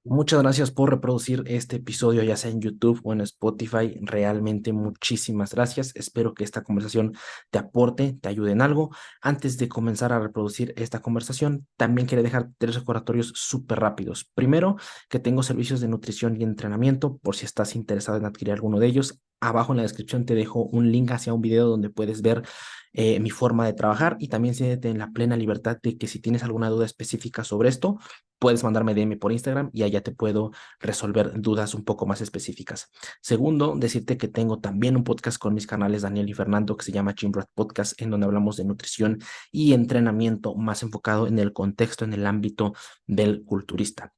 Muchas gracias por reproducir este episodio, ya sea en YouTube o en Spotify. Realmente muchísimas gracias. Espero que esta conversación te aporte, te ayude en algo. Antes de comenzar a reproducir esta conversación, también quería dejar tres recordatorios súper rápidos. Primero, que tengo servicios de nutrición y entrenamiento por si estás interesado en adquirir alguno de ellos. Abajo en la descripción te dejo un link hacia un video donde puedes ver mi forma de trabajar y también siéntete en la plena libertad de que si tienes alguna duda específica sobre esto, puedes mandarme DM por Instagram y allá te puedo resolver dudas un poco más específicas. Segundo, decirte que tengo también un podcast con mis canales Daniel y Fernando que se llama Gym Rat Podcast, en donde hablamos de nutrición y entrenamiento más enfocado en el contexto, en el ámbito del culturista.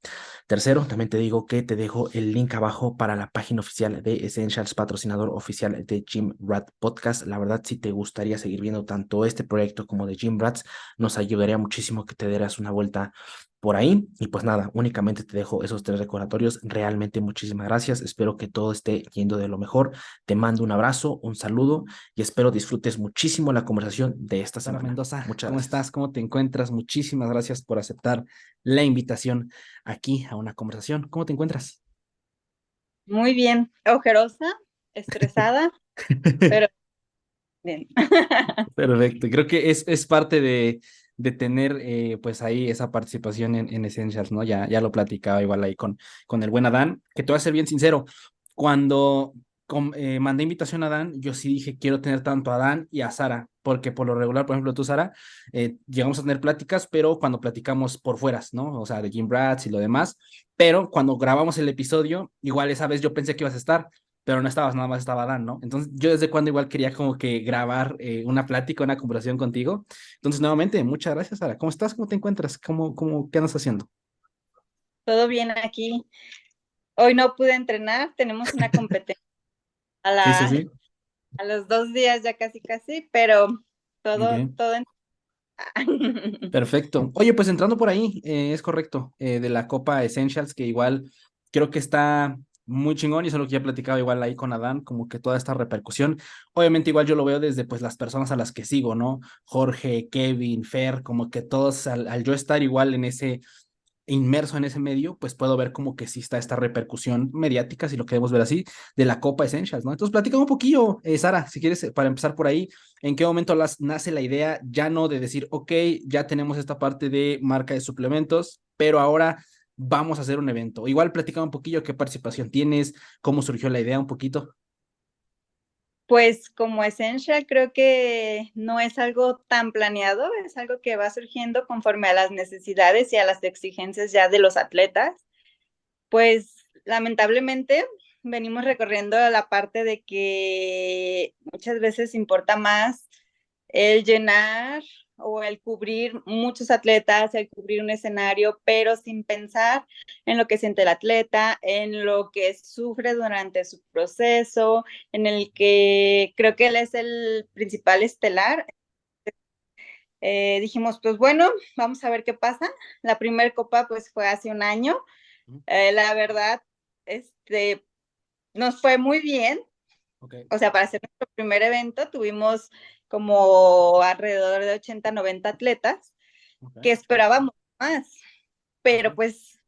Tercero, también te digo que te dejo el link abajo para la página oficial de Essentials, patrocinador oficial de Gym Rat Podcast. La verdad, si te gustaría seguir viendo tanto este proyecto como de Gym Rats, nos ayudaría muchísimo que te dieras una vuelta por ahí. Y pues nada, únicamente te dejo esos tres recordatorios. Realmente muchísimas gracias. Espero que todo esté yendo de lo mejor. Te mando un abrazo, un saludo y espero disfrutes muchísimo la conversación de esta Sara semana. Mendoza, muchas ¿cómo gracias. Estás? ¿Cómo te encuentras? Muchísimas gracias por aceptar la invitación aquí a una conversación. ¿Cómo te encuentras? Muy bien, ojerosa, estresada, pero bien. Perfecto, creo que es parte de tener pues ahí esa participación en Essentials, ¿no? Ya lo platicaba igual ahí con el buen Adán, que te voy a ser bien sincero, cuando mandé invitación a Adán, yo sí dije quiero tener tanto a Adán y a Sara, porque por lo regular, por ejemplo, tú, Sara, llegamos a tener pláticas, pero cuando platicamos por fueras, ¿no? O sea, de Jim Brats y lo demás, pero cuando grabamos el episodio, igual esa vez yo pensé que ibas a estar, pero no estabas, nada más estaba Dan, ¿no? Entonces yo desde cuando igual quería como que grabar una plática, una conversación contigo. Entonces nuevamente, muchas gracias, Sara. ¿Cómo estás? ¿Cómo te encuentras? ¿Qué andas haciendo? Todo bien aquí. Hoy no pude entrenar, tenemos una competencia a Sí, sí, la, sí. a los 2 días ya casi casi, pero todo, Ok. todo en... Perfecto. Oye, pues entrando por ahí, es correcto, de la Copa Essentials, que igual creo que está muy chingón y eso es lo que ya platicaba igual ahí con Adán, como que toda esta repercusión. Obviamente igual yo lo veo desde pues las personas a las que sigo, ¿no? Jorge, Kevin, Fer, como que todos al yo estar igual en ese inmerso en ese medio, pues puedo ver como que sí está esta repercusión mediática, si lo queremos ver así, de la Copa Essentials, ¿no? Entonces, platica un poquillo, Sara, si quieres, para empezar por ahí, ¿en qué momento nace la idea ya no de decir, ok, ya tenemos esta parte de marca de suplementos, pero ahora vamos a hacer un evento? Igual platica un poquillo qué participación tienes, cómo surgió la idea un poquito. Pues como Essential creo que no es algo tan planeado, es algo que va surgiendo conforme a las necesidades y a las exigencias ya de los atletas. Pues lamentablemente venimos recorriendo la parte de que muchas veces importa más el llenar o el cubrir muchos atletas, el cubrir un escenario, pero sin pensar en lo que siente el atleta, en lo que sufre durante su proceso, en el que creo que él es el principal estelar. Dijimos, pues bueno, vamos a ver qué pasa. La primera copa pues fue hace un año. La verdad, este, nos fue muy bien. Ok, O sea, para hacer nuestro primer evento tuvimos como alrededor de 80, 90 atletas ok, que esperábamos más. ok. Pero pues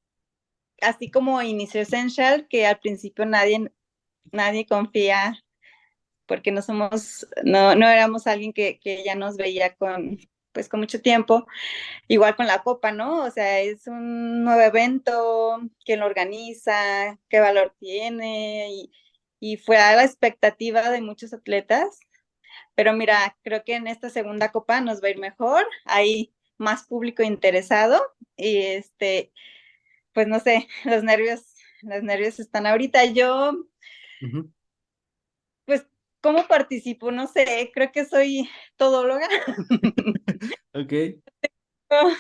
así como inició Essential, que al principio nadie confía porque no éramos alguien que ya nos veía pues con mucho tiempo. Igual con la copa, ¿no? O sea, es un nuevo evento, quién lo organiza, qué valor tiene, y fue a la expectativa de muchos atletas. Pero mira, creo que en esta segunda copa nos va a ir mejor, hay más público interesado, y pues no sé, los nervios están ahorita. Yo, Ujú. pues, ¿cómo participo? No sé, creo que soy todóloga. Ok.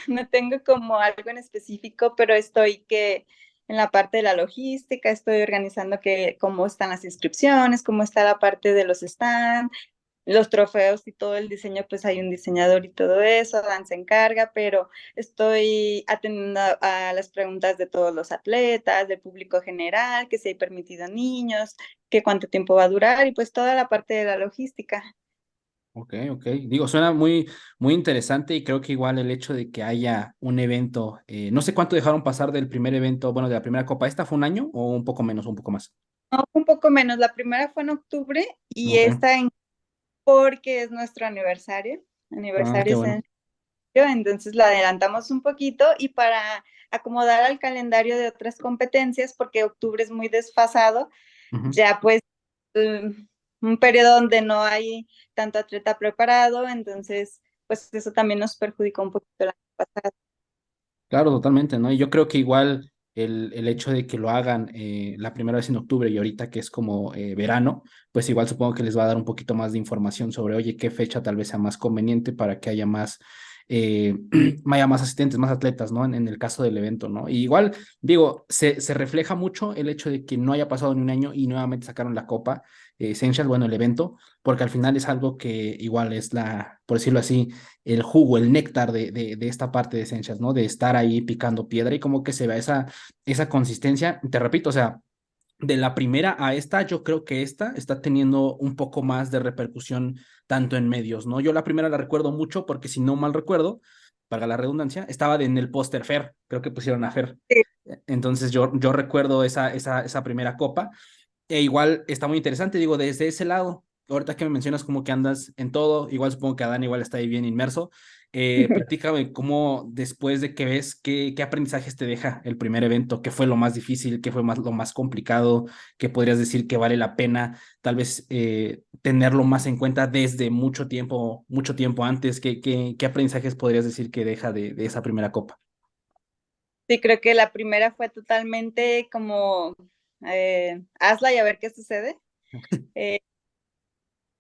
No tengo como algo en específico, pero estoy que en la parte de la logística, estoy organizando cómo están las inscripciones, cómo está la parte de los stands, los trofeos y todo el diseño, pues hay un diseñador y todo eso, Dan se encarga, pero estoy atendiendo a las preguntas de todos los atletas, del público general, que si hay permitido niños, que cuánto tiempo va a durar y pues toda la parte de la logística. Ok, ok. Digo, suena muy, muy interesante y creo que igual el hecho de que haya un evento, no sé cuánto dejaron pasar del primer evento, bueno, de la primera copa, ¿esta fue un año o un poco menos, un poco más? No, un poco menos. La primera fue en octubre y Ok. esta en porque es nuestro Ah, aniversario qué es bueno. entonces la adelantamos un poquito y para acomodar al calendario de otras competencias, porque octubre es muy desfasado, Ujú. ya pues un periodo donde no hay tanto atleta preparado, entonces pues eso también nos perjudicó un poquito el año pasado. Claro, totalmente, ¿no? Y yo creo que igual el hecho de que lo hagan la primera vez en octubre y ahorita que es como verano, pues igual supongo que les va a dar un poquito más de información sobre, oye, qué fecha tal vez sea más conveniente para que haya más, eh, haya más asistentes, más atletas, ¿no? En el caso del evento, ¿no? Y igual, digo, se refleja mucho el hecho de que no haya pasado ni un año y nuevamente sacaron la Copa Essential, bueno, el evento, porque al final es algo que igual es la, por decirlo así, el jugo, el néctar de esta parte de Essentials, ¿no? De estar ahí picando piedra y como que se vea esa consistencia. Te repito, o sea, de la primera a esta, yo creo que esta está teniendo un poco más de repercusión tanto en medios, ¿no? Yo la primera la recuerdo mucho porque si no mal recuerdo, para la redundancia, estaba en el póster Fer, creo que pusieron a Fer. Sí, Entonces yo recuerdo esa primera copa e igual está muy interesante, digo, desde ese lado, ahorita que me mencionas como que andas en todo, igual supongo que Adán igual está ahí bien inmerso. Platícame cómo después de que ves, qué aprendizajes te deja el primer evento, qué fue lo más difícil, qué fue lo más complicado, qué podrías decir que vale la pena tal vez tenerlo más en cuenta desde mucho tiempo antes, qué aprendizajes podrías decir que deja de esa primera copa. sí, creo que la primera fue totalmente como hazla y a ver qué sucede. Eh,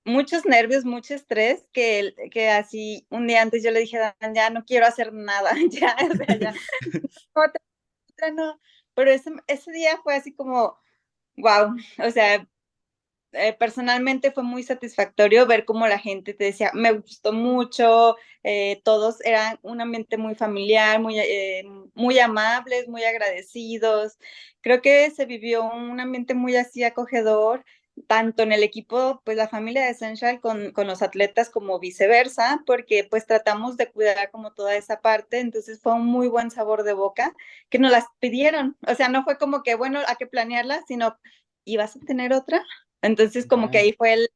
Muchos nervios, mucho estrés, que así un día antes yo le dije a Dan, ya no quiero hacer nada, ya, o sea, ya, otra, otra no. Pero ese día fue así como, wow, o sea, personalmente fue muy satisfactorio ver cómo la gente te decía, me gustó mucho, todos eran un ambiente muy familiar, muy amables, muy agradecidos. Creo que se vivió un ambiente muy así acogedor, tanto en el equipo, pues la familia de Essential con los atletas como viceversa, porque pues tratamos de cuidar como toda esa parte, entonces fue un muy buen sabor de boca que nos las pidieron, o sea, no fue como que, bueno, hay que planearla, sino, ¿y vas a tener otra? Entonces, como que Ya. ahí fue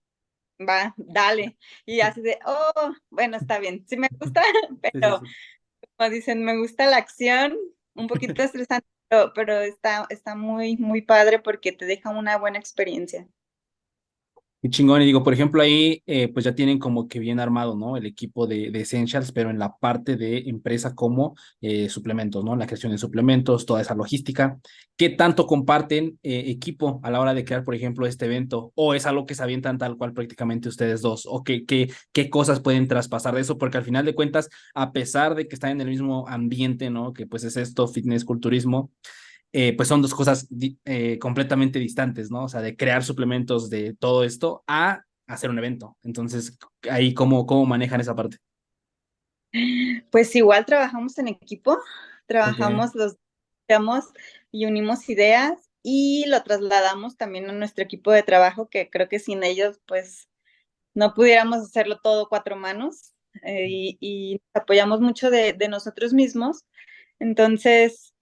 va, dale. Y así de, oh, bueno, está bien, sí me gusta, Sí, sí, pero sí. como dicen, me gusta la acción, un poquito estresante, pero está muy, muy padre porque te deja una buena experiencia. Qué chingón, y digo, por ejemplo, ahí pues ya tienen como que bien armado, ¿no? El equipo de Essentials, pero en la parte de empresa como suplementos, ¿no? La creación de suplementos, toda esa logística. ¿Qué tanto comparten equipo a la hora de crear, por ejemplo, este evento? ¿O es algo que se avientan tal cual prácticamente ustedes dos? ¿O qué cosas pueden traspasar de eso? Porque al final de cuentas, a pesar de que están en el mismo ambiente, ¿no? Que pues es esto, fitness, culturismo, pues son dos cosas completamente distantes, ¿no? O sea, de crear suplementos de todo esto a hacer un evento. Entonces, ahí cómo manejan esa parte. Pues igual trabajamos en equipo, Ok. trabajamos los digamos, y unimos ideas y lo trasladamos también a nuestro equipo de trabajo, que creo que sin ellos, pues, no pudiéramos hacerlo todo cuatro manos y apoyamos mucho de nosotros mismos. Entonces,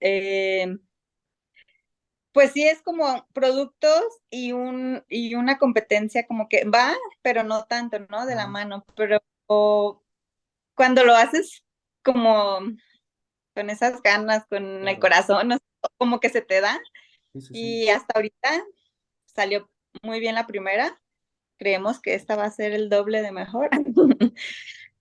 pues sí es como productos y una competencia como que va, pero no tanto, ¿no? De la Ajá. mano, pero cuando lo haces como con esas ganas, con el Claro. corazón, no sé, como que se te da. Sí, sí, sí. Y hasta ahorita salió muy bien la primera. Creemos que esta va a ser el doble de mejor.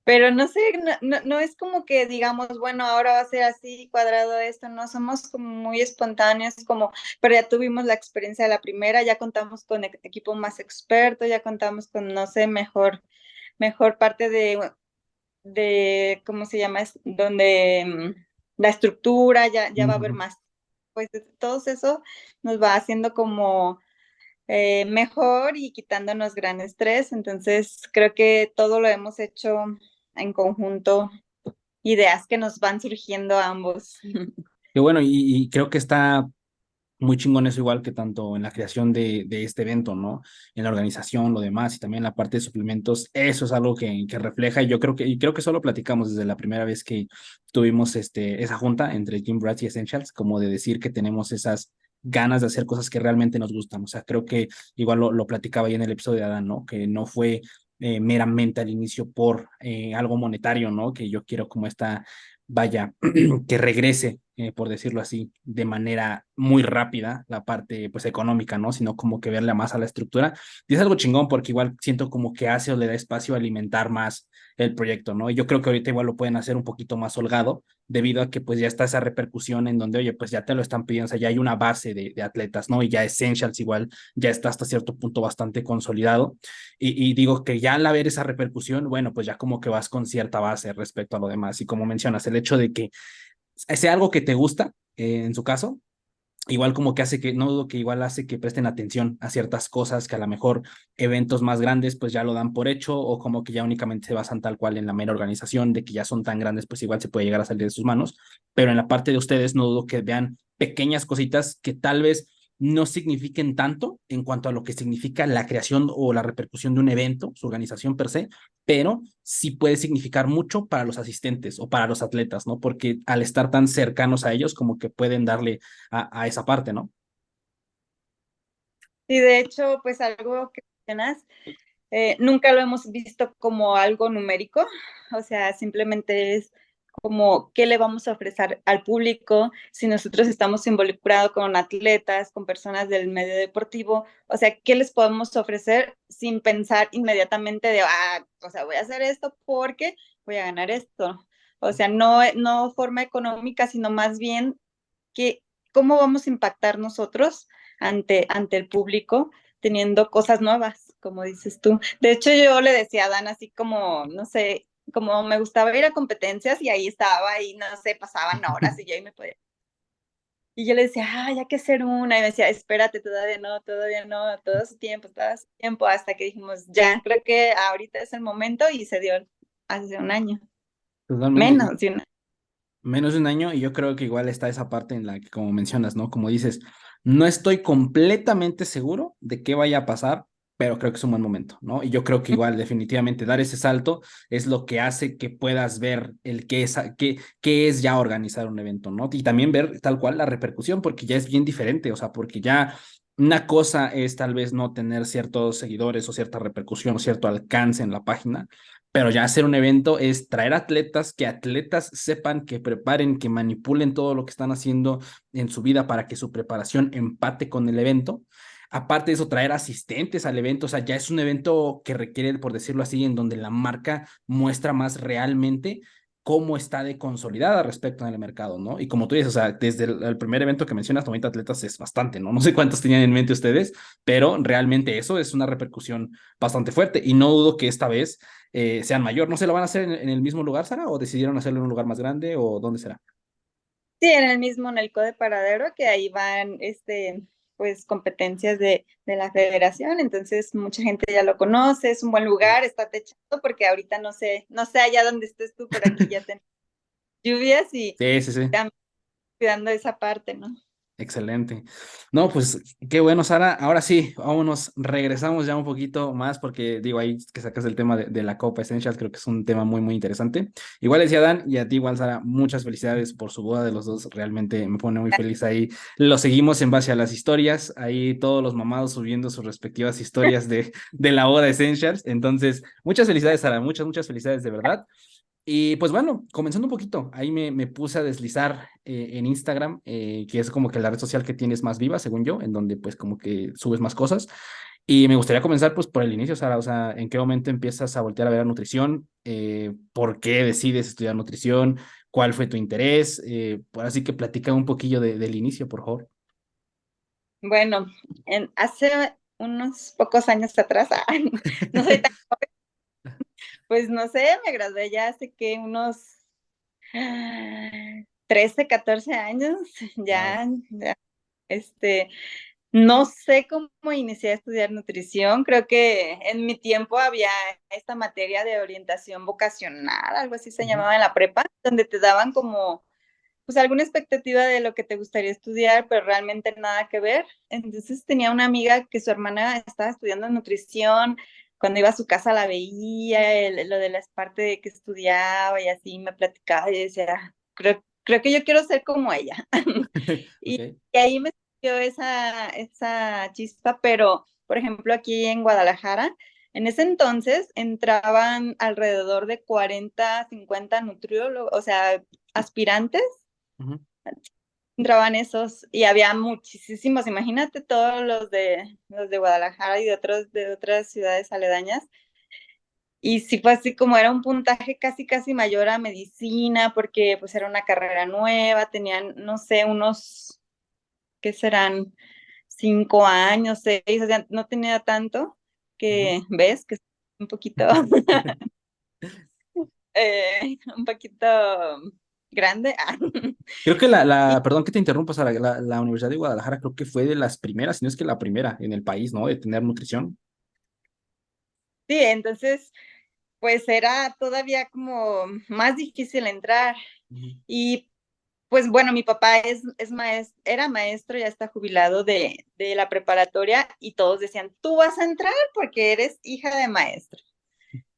Pero no sé, no es como que digamos, bueno, ahora va a ser así, cuadrado esto, no, somos como muy espontáneos, como, pero ya tuvimos la experiencia de la primera, ya contamos con equipo más experto, ya contamos con, no sé, mejor parte ¿cómo se llama? Donde la estructura, ya va a haber Ujú. más. Pues todo eso nos va haciendo como mejor y quitándonos gran estrés. Entonces, creo que todo lo hemos hecho en conjunto, ideas que nos van surgiendo a ambos. Qué bueno, y creo que está muy chingón eso, igual que tanto en la creación de este evento, ¿no? En la organización, lo demás, y también la parte de suplementos, eso es algo que refleja, y creo que solo platicamos desde la primera vez que tuvimos esa junta entre Gym Rats y Essentials, como de decir que tenemos esas ganas de hacer cosas que realmente nos gustan. O sea, creo que igual lo platicaba ahí en el episodio de Adán, ¿no? Que no fue meramente al inicio por algo monetario, ¿no? Que yo quiero como esta, vaya, que regrese, por decirlo así, de manera muy rápida la parte pues económica, ¿no? Sino como que verle más a la estructura. Y es algo chingón porque igual siento como que hace o le da espacio a alimentar más el proyecto, ¿no? Y yo creo que ahorita igual lo pueden hacer un poquito más holgado debido a que pues ya está esa repercusión en donde, oye, pues ya te lo están pidiendo, o sea, ya hay una base de atletas, ¿no? Y ya Essentials igual ya está hasta cierto punto bastante consolidado. Y digo que ya al haber esa repercusión, bueno, pues ya como que vas con cierta base respecto a lo demás. Y como mencionas, el hecho de que sea algo que te gusta, en su caso, igual como que hace que, no dudo que igual hace que presten atención a ciertas cosas que a lo mejor eventos más grandes pues ya lo dan por hecho o como que ya únicamente se basan tal cual en la mera organización de que ya son tan grandes pues igual se puede llegar a salir de sus manos, pero en la parte de ustedes no dudo que vean pequeñas cositas que tal vez no signifiquen tanto en cuanto a lo que significa la creación o la repercusión de un evento, su organización per se, pero sí puede significar mucho para los asistentes o para los atletas, ¿no? Porque al estar tan cercanos a ellos, como que pueden darle a esa parte, ¿no? Y de hecho, pues algo que mencionas, nunca lo hemos visto como algo numérico, o sea, simplemente es como qué le vamos a ofrecer al público, si nosotros estamos involucrados con atletas, con personas del medio deportivo, o sea, qué les podemos ofrecer sin pensar inmediatamente de, o sea, voy a hacer esto porque voy a ganar esto. O sea, no forma económica, sino más bien que cómo vamos a impactar nosotros ante el público teniendo cosas nuevas, como dices tú. De hecho, yo le decía a Dan así como, no sé, como me gustaba ir a competencias y ahí estaba y no sé, pasaban horas y yo ahí me podía. Y yo le decía, hay que hacer una. Y me decía, espérate, todavía no, todo su tiempo, hasta que dijimos, ya, creo que ahorita es el momento y se dio hace un año, Totalmente. menos de un año. Menos de un año y yo creo que igual está esa parte en la que, como mencionas, ¿no? Como dices, no estoy completamente seguro de qué vaya a pasar, pero creo que es un buen momento, ¿no? Y yo creo que igual definitivamente dar ese salto es lo que hace que puedas ver el qué es ya organizar un evento, ¿no? Y también ver tal cual la repercusión, porque ya es bien diferente, o sea, porque ya una cosa es tal vez no tener ciertos seguidores o cierta repercusión o cierto alcance en la página, pero ya hacer un evento es traer atletas, que atletas sepan, que preparen, que manipulen todo lo que están haciendo en su vida para que su preparación empate con el evento. Aparte de eso, traer asistentes al evento, o sea, ya es un evento que requiere, por decirlo así, en donde la marca muestra más realmente cómo está de consolidada respecto en el mercado, ¿no? Y como tú dices, o sea, desde el primer evento que mencionas, 90 atletas es bastante, ¿no? No sé cuántos tenían en mente ustedes, pero realmente eso es una repercusión bastante fuerte y no dudo que esta vez sean mayor. ¿No se lo van a hacer en el mismo lugar, Sara? ¿O decidieron hacerlo en un lugar más grande? ¿O dónde será? Sí, en el mismo, en el Code Paradero, que ahí van, pues, competencias de la federación, entonces mucha gente ya lo conoce, es un buen lugar, está techado, porque ahorita no sé allá donde estés tú, pero aquí ya tenemos lluvias y Sí, sí, sí. están cuidando esa parte, ¿no? Excelente. No, pues qué bueno, Sara. Ahora sí, vámonos, regresamos ya un poquito más porque digo ahí que sacas el tema de la Copa Essentials, creo que es un tema muy, muy interesante. Igual decía Dan y a ti igual, Sara, muchas felicidades por su boda de los dos. Realmente me pone muy feliz ahí. Lo seguimos en base a las historias, ahí todos los mamados subiendo sus respectivas historias de la boda Essentials. Entonces, muchas felicidades, Sara, muchas, muchas felicidades de verdad. Y pues bueno, comenzando un poquito, ahí me puse a deslizar en Instagram, que es como que la red social que tienes más viva, según yo, en donde pues como que subes más cosas. Y me gustaría comenzar pues por el inicio, Sara, o sea, ¿en qué momento empiezas a voltear a ver la nutrición? ¿Por qué decides estudiar nutrición? ¿Cuál fue tu interés? Pues así que platica un poquillo del inicio, por favor. Bueno, hace unos pocos años atrás, no soy tan, pues no sé, me gradué ya hace que unos 13, 14 años, Wow. ya, este, no sé cómo inicié a estudiar nutrición. Creo que en mi tiempo había esta materia de orientación vocacional, algo así se Ujú. llamaba en la prepa, donde te daban como pues alguna expectativa de lo que te gustaría estudiar, pero realmente nada que ver. Entonces tenía una amiga que su hermana estaba estudiando nutrición, cuando iba a su casa la veía, lo de la parte de que estudiaba y así me platicaba y decía, creo que yo quiero ser como ella. Y, Ok. y ahí me surgió esa chispa, pero por ejemplo aquí en Guadalajara, en ese entonces entraban alrededor de 40, 50 nutriólogos, o sea, aspirantes, Ujú. entraban esos y había muchísimos, imagínate todos los de Guadalajara y de otras ciudades aledañas. Y sí fue así como era un puntaje casi, casi mayor a medicina, porque pues era una carrera nueva, tenían, no sé, unos, ¿qué serán? 5 años, 6, o sea, no tenía tanto Ujú. que, ¿ves? Que es un poquito, un poquito grande. Creo que Y perdón que te interrumpa, Sara, la Universidad de Guadalajara creo que fue de las primeras, si no es que la primera en el país, ¿no? De tener nutrición. sí, entonces, pues era todavía como más difícil entrar. Ujú. Y pues bueno, mi papá era maestro, ya está jubilado de la preparatoria y todos decían, tú vas a entrar porque eres hija de maestro.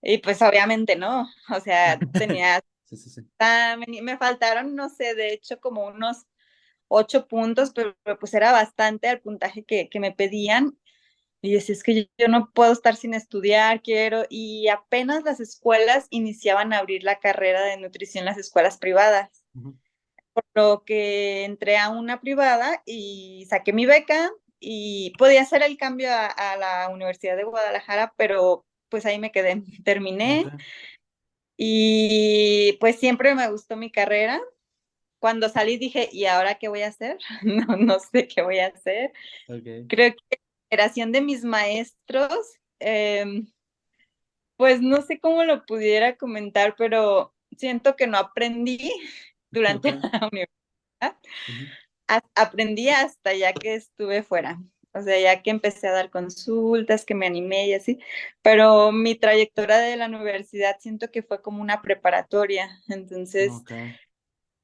Y pues obviamente no, o sea, tenía, Sí, sí, sí. me faltaron, no sé, de hecho como unos 8 puntos, pero pues era bastante el puntaje que me pedían. Y decía, es que yo no puedo estar sin estudiar, quiero, y apenas las escuelas iniciaban a abrir la carrera de nutrición, las escuelas privadas, Ujú. por lo que entré a una privada y saqué mi beca y podía hacer el cambio a la Universidad de Guadalajara, pero pues ahí me quedé, Ok, terminé y pues siempre me gustó mi carrera. Cuando salí dije, ¿y ahora qué voy a hacer? No, no sé qué voy a hacer. ok. Creo que la generación de mis maestros, eh, pues no sé cómo lo pudiera comentar, pero siento que no aprendí Ok. durante la universidad. Ujú. Aprendí hasta ya que estuve fuera. O sea, ya que empecé a dar consultas, que me animé y así, pero mi trayectoria de la universidad siento que fue como una preparatoria, entonces Ok.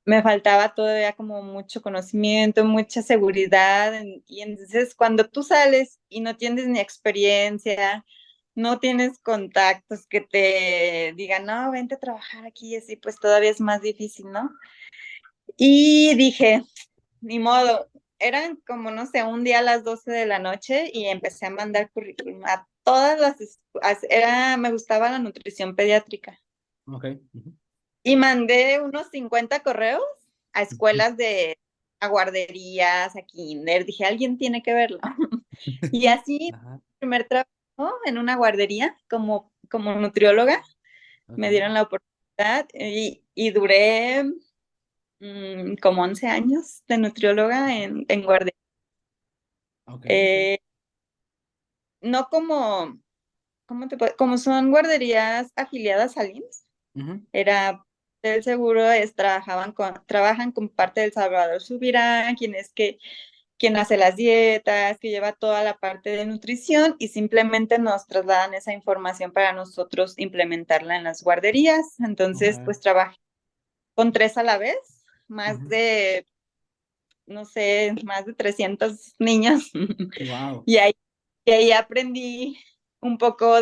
me faltaba todavía como mucho conocimiento, mucha seguridad, y entonces cuando tú sales y no tienes ni experiencia, no tienes contactos que te digan, no, vente a trabajar aquí, así pues todavía es más difícil, ¿no? Y dije, ni modo, eran como, no sé, un día a las 12 de la noche y empecé a mandar currículum a todas me gustaba la nutrición pediátrica Ok. Ujú. y mandé unos 50 correos a escuelas a guarderías, a kinder, dije, alguien tiene que verlo. Y así, Ajá. primer trabajo en una guardería como nutrióloga, Ok. me dieron la oportunidad y duré como 11 años de nutrióloga en guardería. Ok. Ok. Eh, no como, como son guarderías afiliadas al IMSS, Ujú. era del seguro, trabajan con parte del Salvador Subirán, quien hace las dietas, que lleva toda la parte de nutrición y simplemente nos trasladan esa información para nosotros implementarla en las guarderías. Entonces, Ok. pues trabajé con 3 a la vez, más Ujú. de, no sé, más de 300 niños. Wow. Y ahí aprendí un poco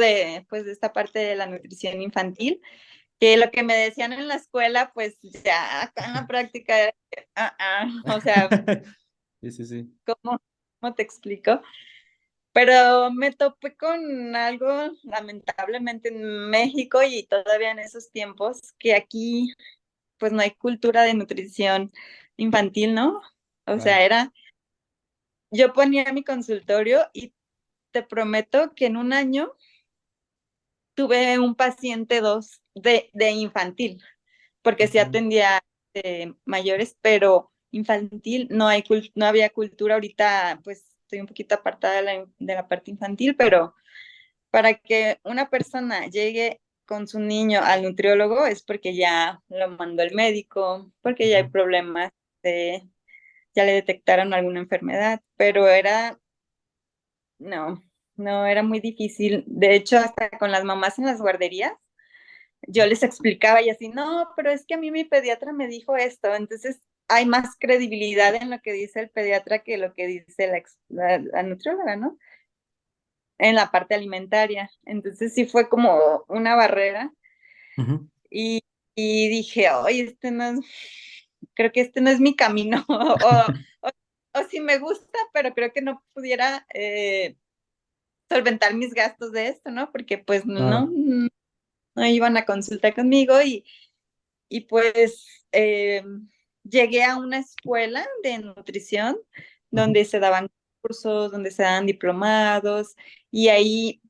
pues, de esta parte de la nutrición infantil, que lo que me decían en la escuela, pues ya acá en la práctica era, o sea, Sí, sí, sí. ¿cómo te explico? Pero me topé con algo, lamentablemente, en México y todavía en esos tiempos, que aquí pues no hay cultura de nutrición infantil, ¿no? O Claro. sea, yo ponía mi consultorio y te prometo que en un año tuve un paciente dos de infantil, porque sí Ok. atendía mayores, pero infantil no había cultura. Ahorita pues estoy un poquito apartada de la parte infantil, pero para que una persona llegue con su niño al nutriólogo es porque ya lo mandó el médico, porque ya hay Ujú. problemas, ya le detectaron alguna enfermedad, pero no, no, era muy difícil. De hecho, hasta con las mamás en las guarderías, yo les explicaba y así, no, pero es que a mí mi pediatra me dijo esto, entonces hay más credibilidad en lo que dice el pediatra que lo que dice la nutrióloga, ¿no? En la parte alimentaria. Entonces sí fue como una barrera Ujú. y, y dije, oye, creo que este no es mi camino, o, o sí me gusta, pero creo que no pudiera solventar mis gastos de esto, ¿no? Porque pues Claro. no iban a consulta conmigo y pues llegué a una escuela de nutrición Ujú. donde se daban cursos, donde se daban diplomados y ahí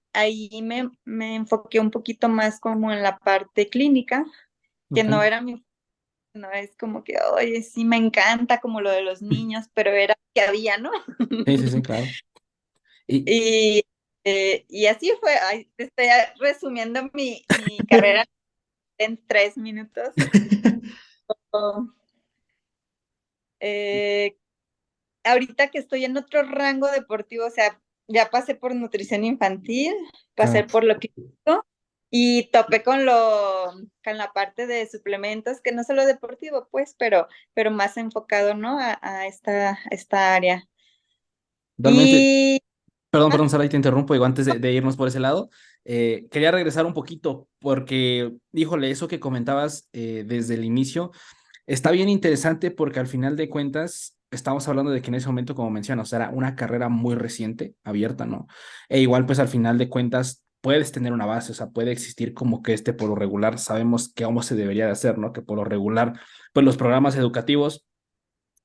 me enfoqué un poquito más como en la parte clínica, que Ok. no era no es como que, oye, sí me encanta como lo de los niños, pero era que había, ¿no? Sí, sí, sí, claro. Y Y, y así fue, ay, te estoy resumiendo mi carrera en 3 minutos. Eh, ahorita que estoy en otro rango deportivo, o sea, ya pasé por nutrición infantil, pasé claro. por lo clínico y topé con la parte de suplementos, que no solo deportivo, pues, pero más enfocado, ¿no? A esta área. Totalmente. Y Perdón, Sara, y te interrumpo, digo, antes de irnos por ese lado, quería regresar un poquito, porque, híjole, eso que comentabas desde el inicio, está bien interesante porque al final de cuentas estamos hablando de que en ese momento, como mencionas, era una carrera muy reciente, abierta, ¿no? E igual, pues al final de cuentas puedes tener una base, o sea, puede existir como que por lo regular sabemos que cómo se debería de hacer, ¿no? Que por lo regular, pues los programas educativos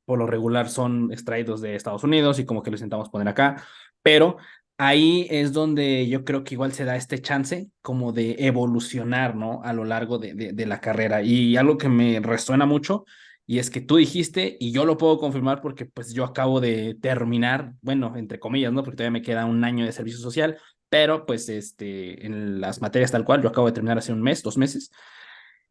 por lo regular son extraídos de Estados Unidos y como que los intentamos poner acá, pero ahí es donde yo creo que igual se da este chance como de evolucionar, ¿no? A lo largo de la carrera. Y algo que me resuena mucho, y es que tú dijiste, y yo lo puedo confirmar porque pues yo acabo de terminar, bueno, entre comillas, ¿no? Porque todavía me queda un año de servicio social, pero pues en las materias tal cual, yo acabo de terminar hace un mes, 2 meses,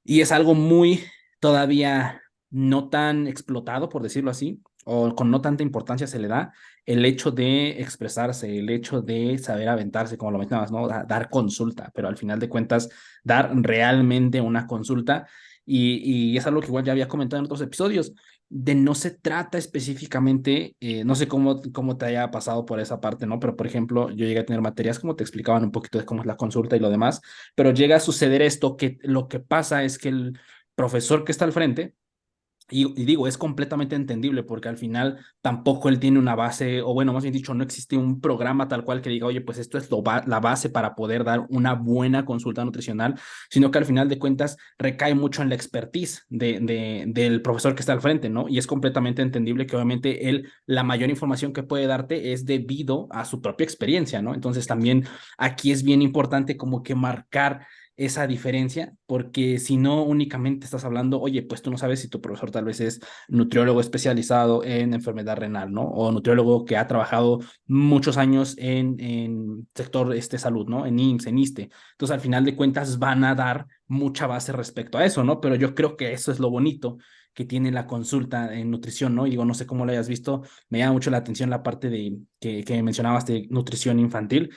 y es algo muy todavía no tan explotado, por decirlo así, o con no tanta importancia se le da el hecho de expresarse, el hecho de saber aventarse, como lo mencionabas, ¿no? Dar consulta, pero al final de cuentas, dar realmente una consulta, y es algo que igual ya había comentado en otros episodios, de no se trata específicamente, no sé cómo te haya pasado por esa parte, ¿no? Pero, por ejemplo, yo llegué a tener materias como te explicaban un poquito de cómo es la consulta y lo demás, pero llega a suceder esto, que lo que pasa es que el profesor que está al frente, y digo, es completamente entendible porque al final tampoco él tiene una base, o bueno, más bien dicho, no existe un programa tal cual que diga, oye, pues esto es la base para poder dar una buena consulta nutricional, sino que al final de cuentas recae mucho en la expertise del profesor que está al frente, ¿no? Y es completamente entendible que obviamente él, la mayor información que puede darte es debido a su propia experiencia, ¿no? Entonces también aquí es bien importante como que marcar esa diferencia, porque si no únicamente estás hablando, oye, pues tú no sabes si tu profesor tal vez es nutriólogo especializado en enfermedad renal, ¿no? O nutriólogo que ha trabajado muchos años en sector salud, ¿no? En IMSS, en ISSSTE. Entonces, al final de cuentas, van a dar mucha base respecto a eso, ¿no? Pero yo creo que eso es lo bonito que tiene la consulta en nutrición, ¿no? Y digo, no sé cómo lo hayas visto, me llama mucho la atención la parte que mencionabas de nutrición infantil,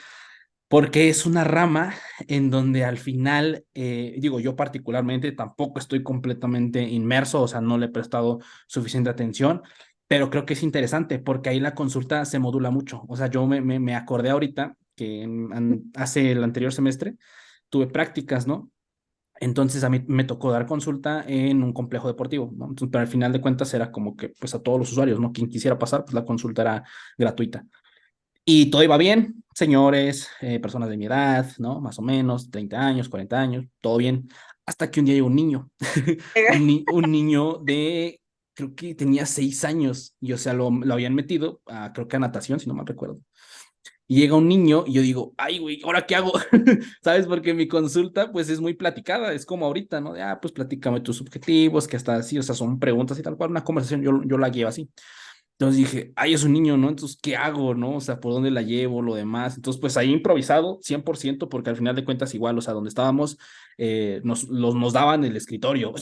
porque es una rama en donde al final, digo, yo particularmente tampoco estoy completamente inmerso, o sea, no le he prestado suficiente atención, pero creo que es interesante porque ahí la consulta se modula mucho. O sea, yo me acordé ahorita que hace el anterior semestre tuve prácticas, ¿no? Entonces a mí me tocó dar consulta en un complejo deportivo, ¿no? Entonces, pero al final de cuentas era como que pues a todos los usuarios, ¿no? Quien quisiera pasar, pues la consulta era gratuita. Y todo iba bien, señores, personas de mi edad, ¿no? Más o menos, 30 años, 40 años, todo bien. Hasta que un día llegó un niño, un niño de, creo que tenía 6 años, y o sea, lo habían metido, creo que a natación, si no mal recuerdo. Y llega un niño y yo digo, ay, güey, ¿ahora qué hago? ¿Sabes? Porque mi consulta, pues, es muy platicada, es como ahorita, ¿no? De, pues, platícame tus objetivos, que hasta así, o sea, son preguntas y tal cual, una conversación, yo la llevo así. Entonces dije, ay, es un niño, ¿no? Entonces, ¿qué hago, no? O sea, ¿por dónde la llevo, lo demás? Entonces, pues ahí improvisado, 100% porque al final de cuentas igual, o sea, donde estábamos, nos daban el escritorio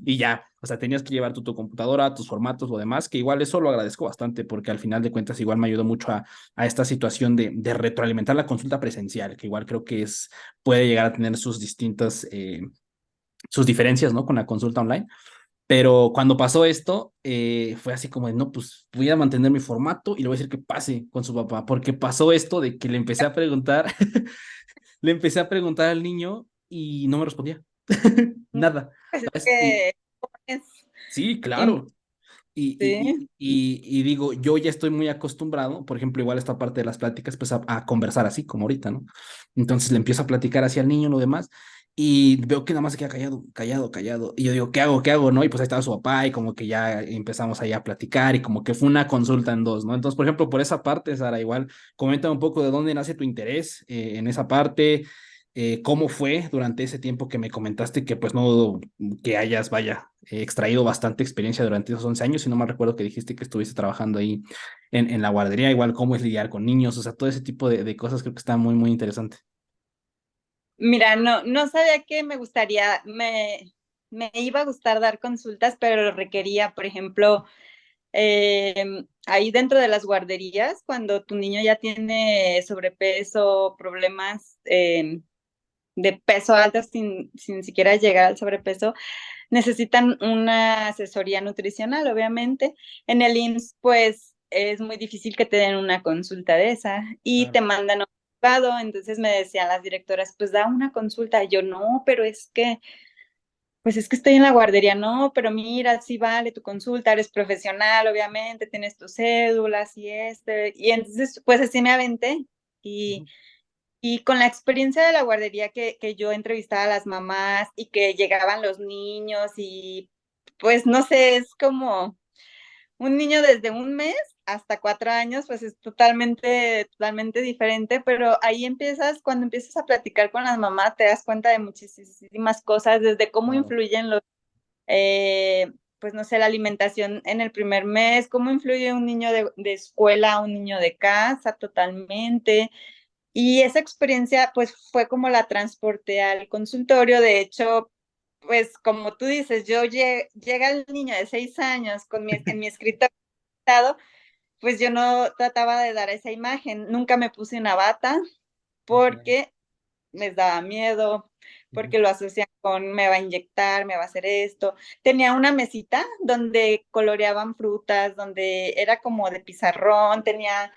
y ya, o sea, tenías que llevar tu computadora, tus formatos, lo demás, que igual eso lo agradezco bastante porque al final de cuentas igual me ayudó mucho a esta situación de retroalimentar la consulta presencial, que igual creo que puede llegar a tener sus distintas, sus diferencias, ¿no? Con la consulta online. Pero cuando pasó esto, fue así como de, no, pues voy a mantener mi formato y le voy a decir que pase con su papá, porque pasó esto de que le empecé a preguntar, le empecé a preguntar al niño y no me respondía. Nada. Pues es ¿Sabes? que es Sí, im- claro. Y, sí. y digo, yo ya estoy muy acostumbrado, por ejemplo, igual esta parte de las pláticas, pues a conversar así como ahorita, ¿no? Entonces le empiezo a platicar así al niño, lo demás, y veo que nada más se queda callado, callado, callado. Y yo digo, ¿qué hago? ¿Qué hago? ¿No? Y pues ahí estaba su papá y como que ya empezamos ahí a platicar y como que fue una consulta en dos, ¿no? Entonces, por ejemplo, por esa parte, Sara, igual, comenta un poco de dónde nace tu interés en esa parte, cómo fue durante ese tiempo que me comentaste que pues no dudo que hayas, vaya, extraído bastante experiencia durante esos 11 años, si no me recuerdo que dijiste que estuviste trabajando ahí en la guardería, igual cómo es lidiar con niños, o sea, todo ese tipo de cosas creo que está muy, muy interesante. Mira, no sabía que me iba a gustar dar consultas, pero lo requería, por ejemplo, ahí dentro de las guarderías, cuando tu niño ya tiene sobrepeso, problemas de peso alto sin siquiera llegar al sobrepeso, necesitan una asesoría nutricional, obviamente. En el IMSS, pues es muy difícil que te den una consulta de esa y Claro. te mandan a un privado. Entonces me decían las directoras, pues da una consulta. Y yo, no, pero es que, pues es que estoy en la guardería, no, pero mira, sí vale tu consulta, eres profesional, obviamente, tienes tus cédulas y este. Y entonces, pues así me aventé. Y Ujú. y con la experiencia de la guardería que yo entrevistaba a las mamás y que llegaban los niños y pues no sé, es como un niño desde un mes hasta 4 años, pues es totalmente diferente, pero ahí cuando empiezas a platicar con las mamás, te das cuenta de muchísimas cosas, desde cómo Claro. influyen eh, pues no sé, la alimentación en el primer mes, cómo influye un niño de escuela a un niño de casa totalmente, y esa experiencia, pues, fue como la transporté al consultorio. De hecho, pues, como tú dices, llega el niño de 6 años en mi escritorio, pues yo no trataba de dar esa imagen. Nunca me puse una bata Ok. porque les daba miedo, Ujú. porque lo asocian con me va a inyectar, me va a hacer esto. Tenía una mesita donde coloreaban frutas, donde era como de pizarrón, tenía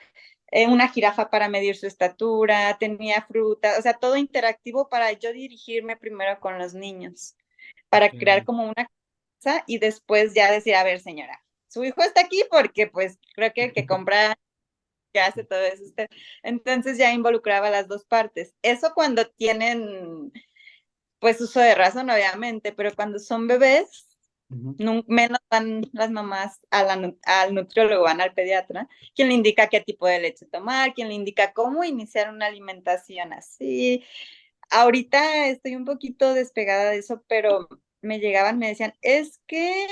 una jirafa para medir su estatura, tenía fruta, o sea, todo interactivo para yo dirigirme primero con los niños, Ok. para crear como una cosa y después ya decir, a ver, señora, su hijo está aquí porque pues creo que el que compra, que hace todo eso usted. Entonces ya involucraba las dos partes. Eso cuando tienen pues uso de razón, obviamente, pero cuando son bebés, Ujú. menos van las mamás al nutriólogo, van al pediatra, quien le indica qué tipo de leche tomar, quien le indica cómo iniciar una alimentación así. Ahorita estoy un poquito despegada de eso, pero me llegaban, me decían, es que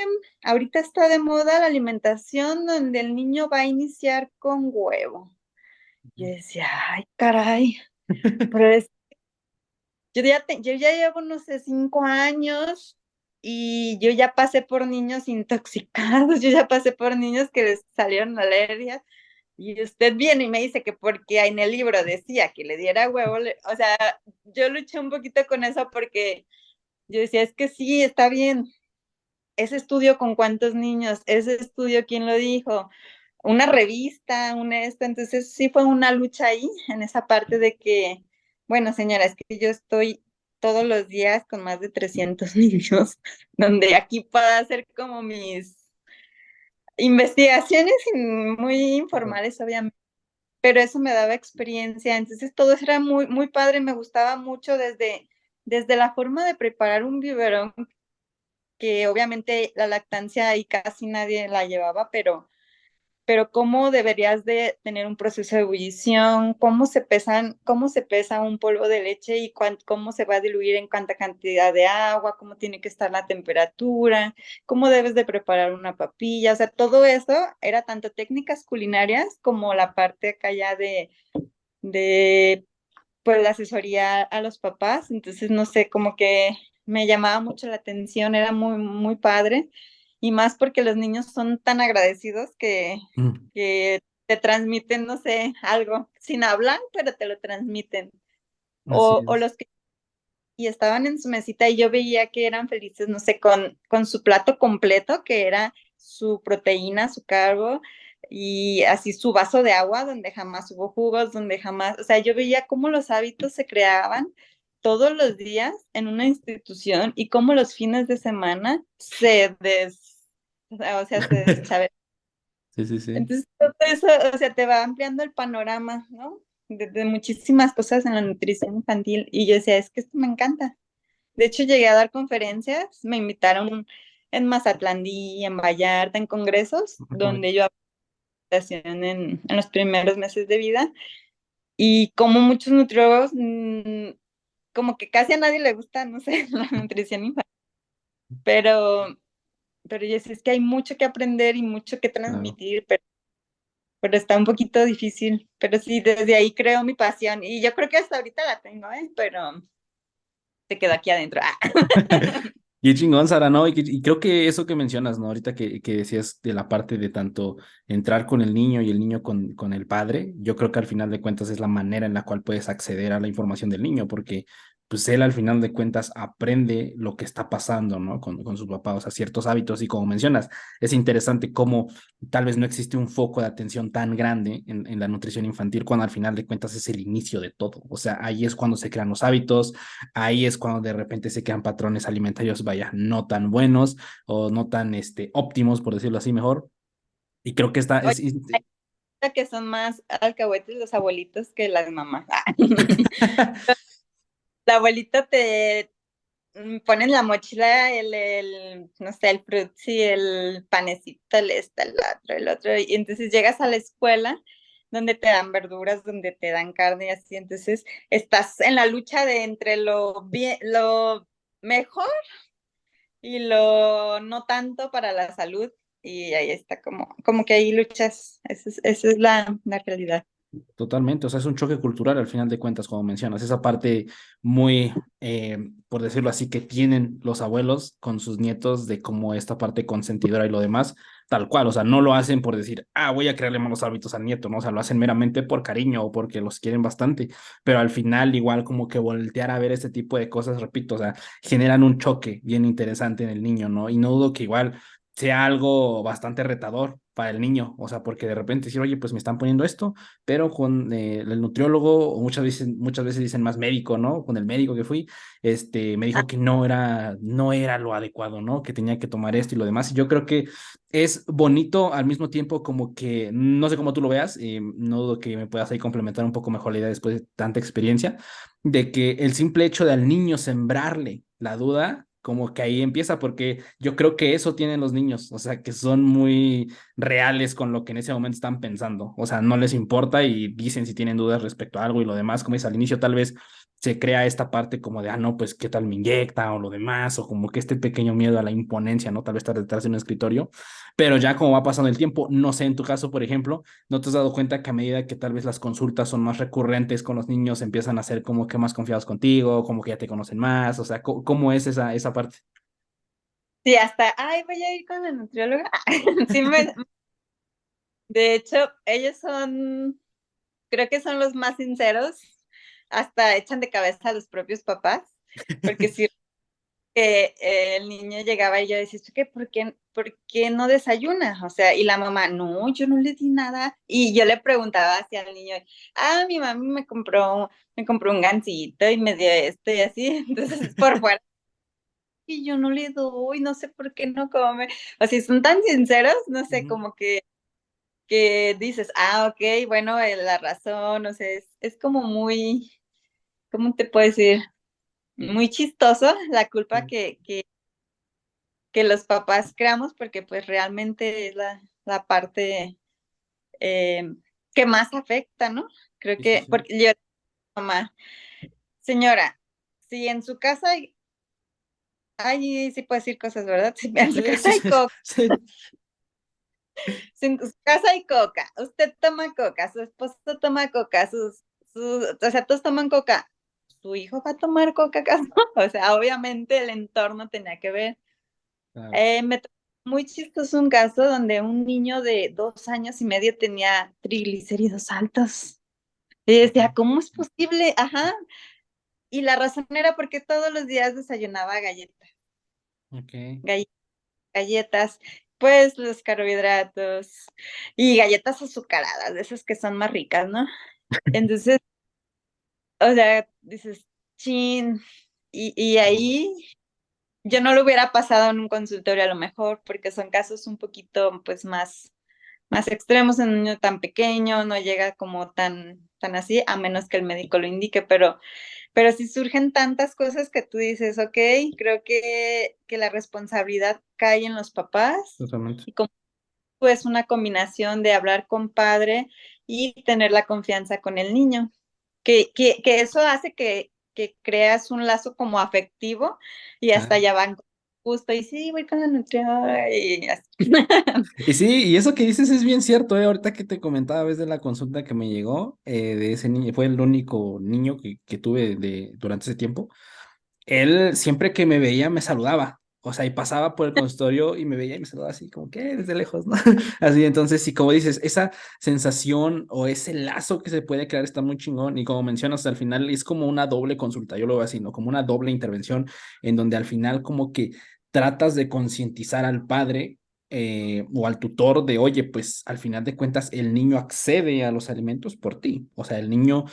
ahorita está de moda la alimentación donde el niño va a iniciar con huevo. Yo decía, ay, caray, pero yo ya llevo, no sé, 5 años y yo ya pasé por niños intoxicados, yo ya pasé por niños que les salieron alergias y usted viene y me dice que porque en el libro decía que le diera huevo, o sea, yo luché un poquito con eso porque yo decía, es que sí, está bien, ese estudio con cuántos niños, ese estudio quién lo dijo, una revista, entonces sí fue una lucha ahí en esa parte de que, bueno, señora, es que yo estoy todos los días con más de 300 niños, donde aquí puedo hacer como mis investigaciones muy Claro. informales, obviamente, pero eso me daba experiencia, entonces todo eso era muy padre, me gustaba mucho desde la forma de preparar un biberón, que obviamente la lactancia ahí casi nadie la llevaba, pero cómo deberías de tener un proceso de ebullición, cómo se pesa un polvo de leche y cómo se va a diluir en cuánta cantidad de agua, cómo tiene que estar la temperatura, cómo debes de preparar una papilla, o sea, todo eso era tanto técnicas culinarias como la parte acá ya de pues la asesoría a los papás, entonces no sé, como que me llamaba mucho la atención, era muy padre, y más porque los niños son tan agradecidos Mm. que te transmiten, no sé, algo, sin hablar, pero te lo transmiten. Así O es. los que y estaban en su mesita y yo veía que eran felices, no sé, con su plato completo, que era su proteína, su carbo, y así su vaso de agua, donde jamás hubo jugos, donde jamás, o sea, yo veía cómo los hábitos se creaban todos los días en una institución y cómo los fines de semana o sea, se deschavetan. Sí, sí, sí. Entonces, todo eso, o sea, te va ampliando el panorama, ¿no? De muchísimas cosas en la nutrición infantil. Y yo decía, es que esto me encanta. De hecho, llegué a dar conferencias, me invitaron en Mazatlán, en Vallarta, en congresos, donde yo en los primeros meses de vida. Y como muchos nutriólogos, como que casi a nadie le gusta, no sé, la nutrición infantil. Pero, pero yo sé, es que hay mucho que aprender y mucho que Claro. transmitir, pero está un poquito difícil. Pero sí, desde ahí creo mi pasión. Y yo creo que hasta ahorita la tengo, ¿eh? Pero se quedó aquí adentro. Y chingón, Sara, ¿no? Y creo que eso que mencionas, ¿no? Ahorita que decías de la parte de tanto entrar con el niño y el niño con el padre, yo creo que al final de cuentas es la manera en la cual puedes acceder a la información del niño, porque pues él al final de cuentas aprende lo que está pasando, ¿no? Con su papá, o sea, ciertos hábitos y como mencionas, es interesante cómo tal vez no existe un foco de atención tan grande en la nutrición infantil cuando al final de cuentas es el inicio de todo, o sea, ahí es cuando se crean los hábitos, ahí es cuando de repente se crean patrones alimentarios, vaya, no tan buenos o no tan óptimos, por decirlo así mejor. Y creo que esta Oye, es... hay que son más alcahuetes los abuelitos que las mamás. La abuelita te pone en la mochila no sé, el frutzi, el panecito, el otro, y entonces llegas a la escuela donde te dan verduras, donde te dan carne y así, entonces estás en la lucha de entre lo mejor y lo no tanto para la salud, y ahí está como que ahí luchas, esa es la realidad. Totalmente, o sea, es un choque cultural al final de cuentas, como mencionas, esa parte muy, por decirlo así, que tienen los abuelos con sus nietos de como esta parte consentidora y lo demás, tal cual, o sea, no lo hacen por decir, ah, voy a crearle malos hábitos al nieto, ¿no? O sea, lo hacen meramente por cariño o porque los quieren bastante, pero al final igual como que voltear a ver este tipo de cosas, repito, o sea, generan un choque bien interesante en el niño, ¿no? Y no dudo que igual sea algo bastante retador para el niño, o sea, porque de repente decir, oye, pues me están poniendo esto, pero con el nutriólogo, o muchas veces dicen más médico, ¿no? Con el médico que fui, me dijo que no era lo adecuado, ¿no? Que tenía que tomar esto y lo demás. Y yo creo que es bonito al mismo tiempo como que, no sé cómo tú lo veas, no dudo que me puedas ahí complementar un poco mejor la idea después de tanta experiencia, de que el simple hecho de al niño sembrarle la duda, como que ahí empieza, porque yo creo que eso tienen los niños, o sea, que son muy reales con lo que en ese momento están pensando. O sea, no les importa y dicen si tienen dudas respecto a algo y lo demás, como es al inicio, tal vez se crea esta parte como de, ah, no, pues qué tal me inyecta o lo demás, o como que este pequeño miedo a la imponencia, ¿no? Tal vez estar detrás de un escritorio, pero ya como va pasando el tiempo, no sé, en tu caso, por ejemplo, ¿no te has dado cuenta que a medida que tal vez las consultas son más recurrentes con los niños, empiezan a ser como que más confiados contigo, como que ya te conocen más? O sea, ¿cómo es esa parte? Sí, hasta, ay, voy a ir con la nutrióloga. Sí, de hecho, ellos creo que son los más sinceros, hasta echan de cabeza a los propios papás, porque si que el niño llegaba y yo decía, ¿tú qué? ¿Por qué no desayuna? O sea, y la mamá, no, yo no le di nada. Y yo le preguntaba hacia el niño, ah, mi mami me compró un gansito y me dio esto y así. Entonces, por fuera, y yo no le doy, no sé por qué no come. O sea, son tan sinceros, no sé, Ujú. como que dices, ah, ok, bueno, la razón, o sea, es como muy, ¿cómo te puedo decir? Muy chistoso la culpa que los papás creamos, porque pues realmente es la parte eh, que más afecta, ¿no? Creo Sí, sí, que, sí. porque yo, mamá, señora, si en su casa sí puedo decir cosas, ¿verdad? Si en su Sí, casa sí, hay sí, coca, sí. si en su casa hay coca, usted toma coca, su esposo toma coca, o sea, todos toman coca, ¿su hijo va a tomar coca acaso? O sea, obviamente el entorno tenía que ver. Claro. Me tocó muy chistoso un caso donde un niño de 2 años y medio tenía triglicéridos altos. Y decía, ¿cómo es posible? Ajá. Y la razón era porque todos los días desayunaba galletas, Ok. galle- galletas, pues los carbohidratos y galletas azucaradas, de esas que son más ricas, ¿no? Entonces, o sea, dices, chin, y ahí yo no lo hubiera pasado en un consultorio a lo mejor, porque son casos un poquito, pues, más extremos en un niño tan pequeño, no llega como tan así, a menos que el médico lo indique, pero si surgen tantas cosas que tú dices, ok, creo que la responsabilidad cae en los papás, Totalmente. y como tú, es una combinación de hablar con padre y tener la confianza con el niño, que eso hace que creas un lazo como afectivo y hasta Claro. ya van justo, y sí, voy con la nutrióloga y así. Y sí, y eso que dices es bien cierto, ¿eh? Ahorita que te comentaba, ves de la consulta que me llegó, de ese niño, fue el único niño que tuve durante ese tiempo. Él siempre que me veía me saludaba, o sea, y pasaba por el consultorio y me veía y me saludaba así como que desde lejos, ¿no? Así, entonces, sí, como dices, esa sensación o ese lazo que se puede crear está muy chingón y como mencionas, al final es como una doble consulta, yo lo veo así, ¿no? Como una doble intervención en donde al final como que tratas de concientizar al padre o al tutor de, oye, pues al final de cuentas el niño accede a los alimentos por ti, o sea, el niño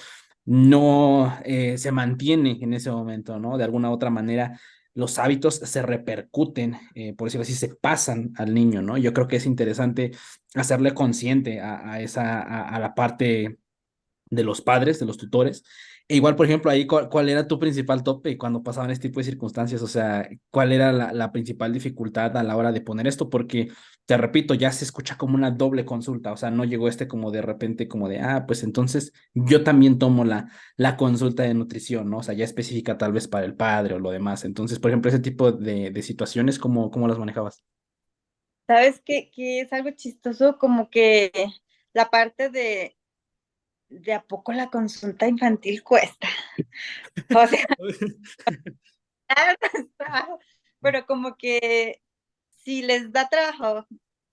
no se mantiene en ese momento, ¿no? De alguna u otra manera, los hábitos se repercuten, por decirlo así, se pasan al niño, ¿no? Yo creo que es interesante hacerle consciente a la parte de los padres, de los tutores. E igual, por ejemplo, ahí, ¿cuál era tu principal tope cuando pasaban este tipo de circunstancias? O sea, ¿cuál era la principal dificultad a la hora de poner esto? Porque, te repito, ya se escucha como una doble consulta, o sea, no llegó este como de repente, como de, pues entonces yo también tomo la consulta de nutrición, ¿no? O sea, ya específica tal vez para el padre o lo demás. Entonces, por ejemplo, ese tipo de situaciones, ¿cómo las manejabas? ¿Sabes qué? Que es algo chistoso, como que la parte de a poco la consulta infantil cuesta. O sea, pero como que si les da trabajo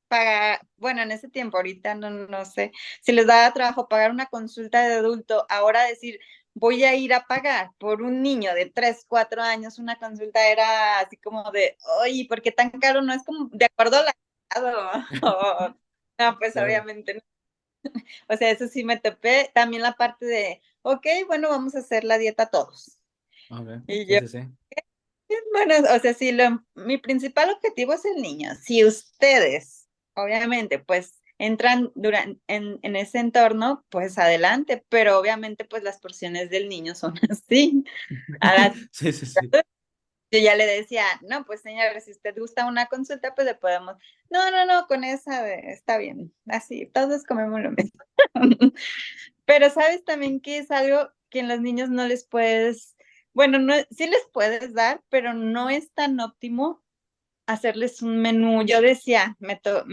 pagar, bueno, en ese tiempo, ahorita no sé, si les da trabajo pagar una consulta de adulto, ahora decir, voy a ir a pagar por un niño de 3 4 años una consulta era así como de, oye, ¿por qué tan caro? No es como de acuerdo a la edad, no, pues Claro. obviamente no. O sea, eso sí me topé. También la parte de, ok, bueno, vamos a hacer la dieta todos. Ok, Y sí, yo, sí, sí. bueno, o sea, sí, mi principal objetivo es el niño. Si ustedes, obviamente, pues entran en ese entorno, pues adelante, pero obviamente, pues las porciones del niño son así. A la Sí, sí, sí. yo ya le decía, no, pues señora, si usted gusta una consulta, pues le podemos, no, con esa está bien, así, todos comemos lo mismo. Pero sabes también que es algo que en los niños no les puedes, bueno, no, sí les puedes dar, pero no es tan óptimo hacerles un menú. Yo decía, me tocó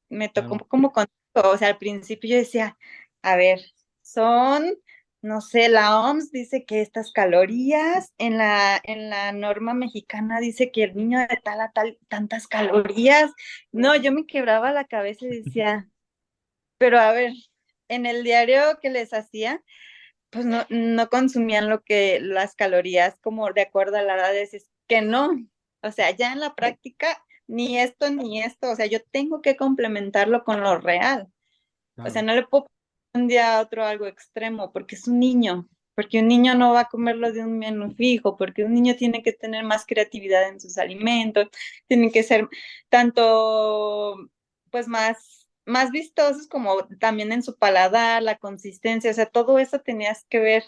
Claro. como con, o sea, al principio yo decía, a ver, son, no sé, la OMS dice que estas calorías, en la norma mexicana dice que el niño de tal a tal, tantas calorías. No, yo me quebraba la cabeza y decía, pero a ver, en el diario que les hacía, pues no consumían las calorías como de acuerdo a la edad, es que no, o sea, ya en la práctica, ni esto ni esto, o sea, yo tengo que complementarlo con lo real, o sea, Claro. no le puedo poner un día a otro algo extremo, porque es un niño, porque un niño no va a comerlo de un menú fijo, porque un niño tiene que tener más creatividad en sus alimentos, tienen que ser tanto, pues más vistosos como también en su paladar, la consistencia, o sea, todo eso tenías que ver.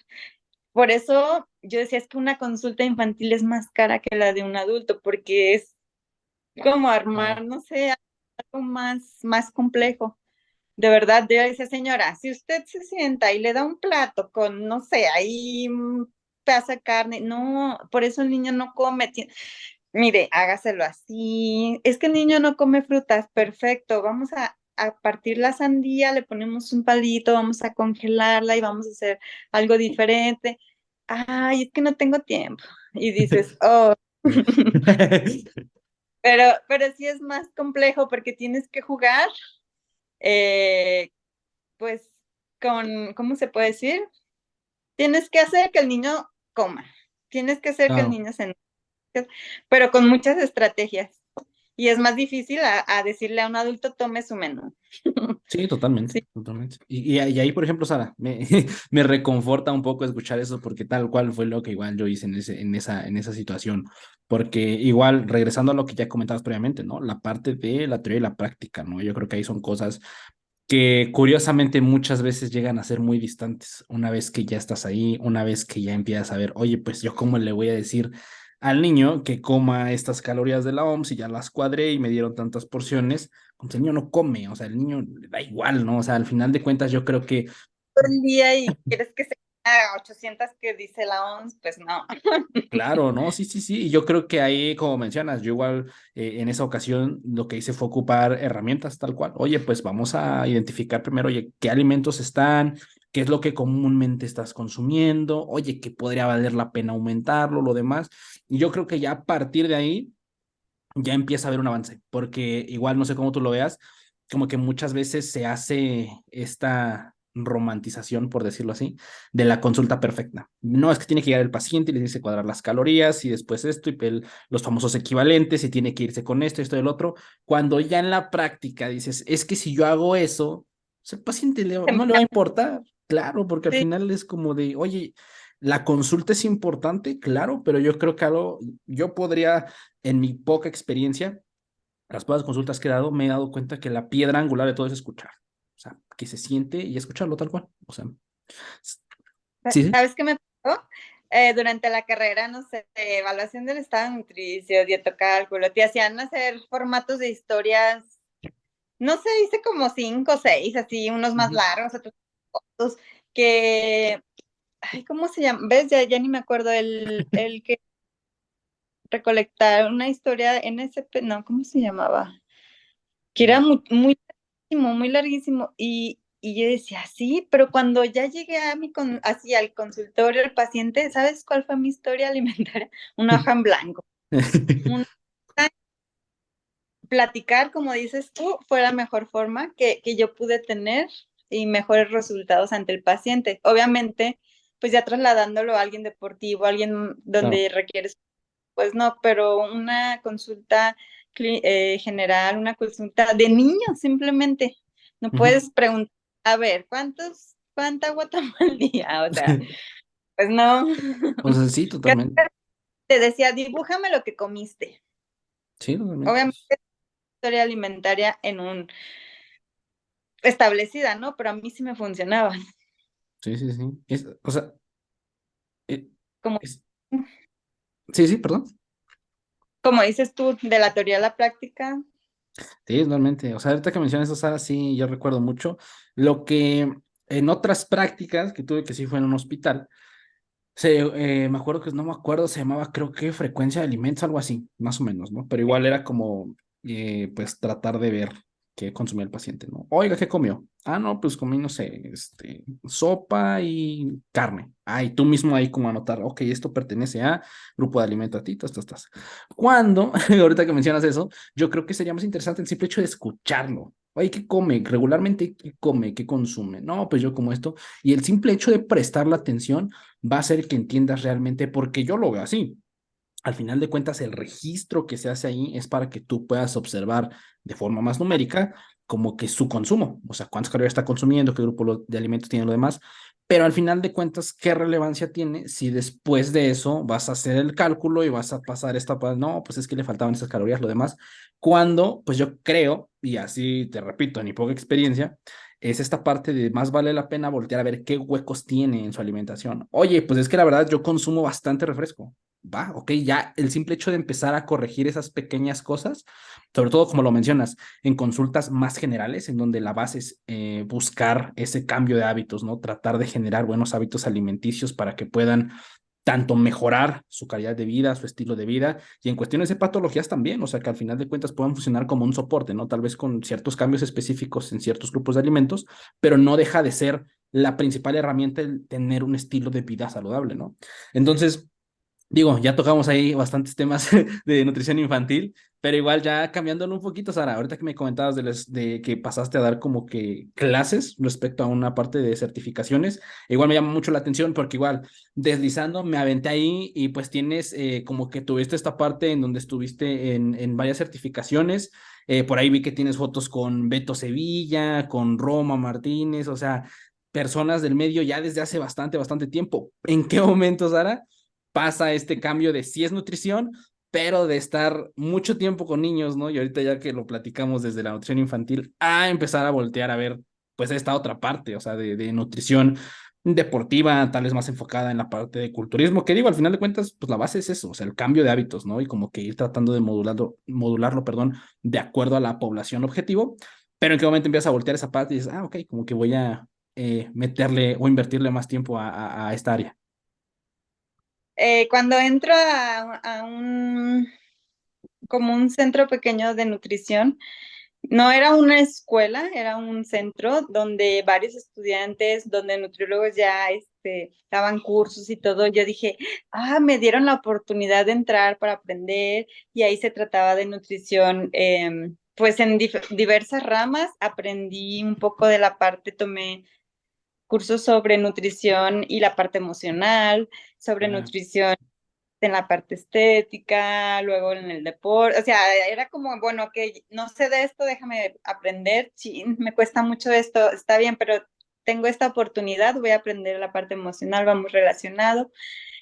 Por eso yo decía, es que una consulta infantil es más cara que la de un adulto, porque es como Claro. armar, no sé, algo más complejo. De verdad, yo decía, señora, si usted se sienta y le da un plato con, no sé, ahí un pedazo de carne, no, por eso el niño no come. Mire, hágaselo así. Es que el niño no come frutas, perfecto. Vamos a partir la sandía, le ponemos un palito, vamos a congelarla y vamos a hacer algo diferente. Ay, es que no tengo tiempo. Y dices, oh, pero sí es más complejo porque tienes que jugar, eh, pues, ¿cómo se puede decir? Tienes que hacer que el niño coma. Tienes que hacer que el Claro. niño se enoje, pero con muchas estrategias. Y es más difícil a decirle a un adulto, tome su menú. Sí, totalmente, Sí, totalmente. Y ahí, por ejemplo, Sara, me reconforta un poco escuchar eso porque tal cual fue lo que igual yo hice en esa situación. Porque igual, regresando a lo que ya comentabas previamente, ¿no? La parte de la teoría y la práctica, ¿no? Yo creo que ahí son cosas que curiosamente muchas veces llegan a ser muy distantes. Una vez que ya estás ahí, una vez que ya empiezas a ver, oye, pues yo cómo le voy a decir al niño que coma estas calorías de la OMS y ya las cuadré y me dieron tantas porciones, pues el niño no come, o sea, el niño le da igual, ¿no? O sea, al final de cuentas yo creo que todo el día y quieres que se haga 800 que dice la OMS, pues no. claro, ¿no? Sí, sí, sí. Y yo creo que ahí, como mencionas, yo igual en esa ocasión lo que hice fue ocupar herramientas tal cual. Oye, pues vamos a identificar primero, oye, qué alimentos están, qué es lo que comúnmente estás consumiendo, oye, qué podría valer la pena aumentarlo, lo demás. Y yo creo que ya a partir de ahí ya empieza a haber un avance, porque igual no sé cómo tú lo veas, como que muchas veces se hace esta romantización, por decirlo así, de la consulta perfecta. No es que tiene que llegar el paciente y le dice cuadrar las calorías y después esto y los famosos equivalentes y tiene que irse con esto y el otro, cuando ya en la práctica dices, es que si yo hago eso, pues el paciente no le va a importar, claro, porque al Sí, final es como de, oye, la consulta es importante, claro, pero yo creo que yo podría en mi poca experiencia, las pocas consultas que he dado, me he dado cuenta que la piedra angular de todo es escuchar. O sea, que se siente y escucharlo tal cual. O sea, sí, sí. ¿sabes qué me pasó? Durante la carrera, no sé, de evaluación del estado nutricio, dietocálculo, te hacían hacer formatos de historias, no sé, hice como 5 o 6, así, unos más Ujú. largos, otros cortos, que, ay, ¿cómo se llama? ¿Ves? Ya ni me acuerdo, el que recolectar una historia NSP, no, ¿cómo se llamaba? Que era muy larguísimo, muy larguísimo. Y yo decía, sí, pero cuando ya llegué así al consultorio, el paciente, ¿sabes cuál fue mi historia alimentaria? Una hoja en blanco. Una, platicar, como dices tú, fue la mejor forma que yo pude tener y mejores resultados ante el paciente. Obviamente, pues ya trasladándolo a alguien deportivo, alguien Claro, donde requieres, pues no, pero una consulta general, una consulta de niños simplemente. No ujú. puedes preguntar, a ver, ¿cuánta agua tomo al día? O sea, pues no. O sea, sí, totalmente. Te decía, dibújame lo que comiste. Sí, totalmente. Obviamente, historia alimentaria establecida, ¿no? Pero a mí sí me funcionaba. Sí, sí, sí. O sea, eh, Como, es- sí, sí, perdón. como dices tú, de la teoría a la práctica. Sí, totalmente. O sea, ahorita que mencionas eso, Sara, sí, yo recuerdo mucho lo que en otras prácticas que tuve que sí fue en un hospital. Me acuerdo que no me acuerdo, se llamaba creo que frecuencia de alimentos, algo así, más o menos, ¿no? Pero igual era como, pues tratar de ver qué consumía el paciente, ¿no? Oiga, ¿qué comió? Ah, no, pues comí, no sé, sopa y carne. Ah, y tú mismo ahí como anotar, ok, esto pertenece a grupo de alimentos, a ti, tas. Cuando, ahorita que mencionas eso, yo creo que sería más interesante el simple hecho de escucharlo. Oye, ¿qué come? Regularmente, ¿qué come? ¿Qué consume? No, pues yo como esto. Y el simple hecho de prestar la atención va a hacer que entiendas realmente, porque yo lo veo así. Al final de cuentas, el registro que se hace ahí es para que tú puedas observar de forma más numérica como que su consumo, o sea, cuántas calorías está consumiendo, qué grupo de alimentos tiene lo demás, pero al final de cuentas, ¿qué relevancia tiene si después de eso vas a hacer el cálculo y vas a pasar no, pues es que le faltaban esas calorías, lo demás, cuando, pues yo creo, y así te repito, en mi poca experiencia, es esta parte de más vale la pena voltear a ver qué huecos tiene en su alimentación. Oye, pues es que la verdad yo consumo bastante refresco. Va, ok, ya el simple hecho de empezar a corregir esas pequeñas cosas, sobre todo como lo mencionas, en consultas más generales, en donde la base es buscar ese cambio de hábitos, ¿no? Tratar de generar buenos hábitos alimenticios para que puedan tanto mejorar su calidad de vida, su estilo de vida, y en cuestiones de patologías también, o sea, que al final de cuentas puedan funcionar como un soporte, ¿no? Tal vez con ciertos cambios específicos en ciertos grupos de alimentos, pero no deja de ser la principal herramienta el tener un estilo de vida saludable, ¿no? Entonces, Digo, ya tocamos ahí bastantes temas de nutrición infantil, pero igual ya cambiándolo un poquito, Sara, ahorita que me comentabas de que pasaste a dar como que clases respecto a una parte de certificaciones, igual me llama mucho la atención porque igual deslizando me aventé ahí y pues tienes como que tuviste esta parte en donde estuviste en varias certificaciones, por ahí vi que tienes fotos con Beto Sevilla, con Roma Martínez, o sea, personas del medio ya desde hace bastante tiempo. ¿En qué momento, Sara, pasa este cambio de sí es nutrición, pero de estar mucho tiempo con niños, ¿no? Y ahorita ya que lo platicamos desde la nutrición infantil, a empezar a voltear a ver, pues, esta otra parte, o sea, de nutrición deportiva, tal vez más enfocada en la parte de culturismo, que digo, al final de cuentas, pues la base es eso, o sea, el cambio de hábitos, ¿no? Y como que ir tratando de modularlo, perdón, de acuerdo a la población objetivo, pero en qué momento empiezas a voltear esa parte y dices, ok, como que voy a meterle o invertirle más tiempo a esta área. Cuando entro a como un centro pequeño de nutrición, no era una escuela, era un centro donde varios estudiantes, donde nutriólogos ya daban cursos y todo. Yo dije, me dieron la oportunidad de entrar para aprender y ahí se trataba de nutrición, pues en diversas ramas. Aprendí un poco de la parte, tomé cursos sobre nutrición y la parte emocional, sobre Ah, nutrición en la parte estética, luego en el deporte, o sea, era como, bueno, que no sé de esto, déjame aprender, sí, me cuesta mucho esto, está bien, pero tengo esta oportunidad, voy a aprender la parte emocional, vamos relacionado.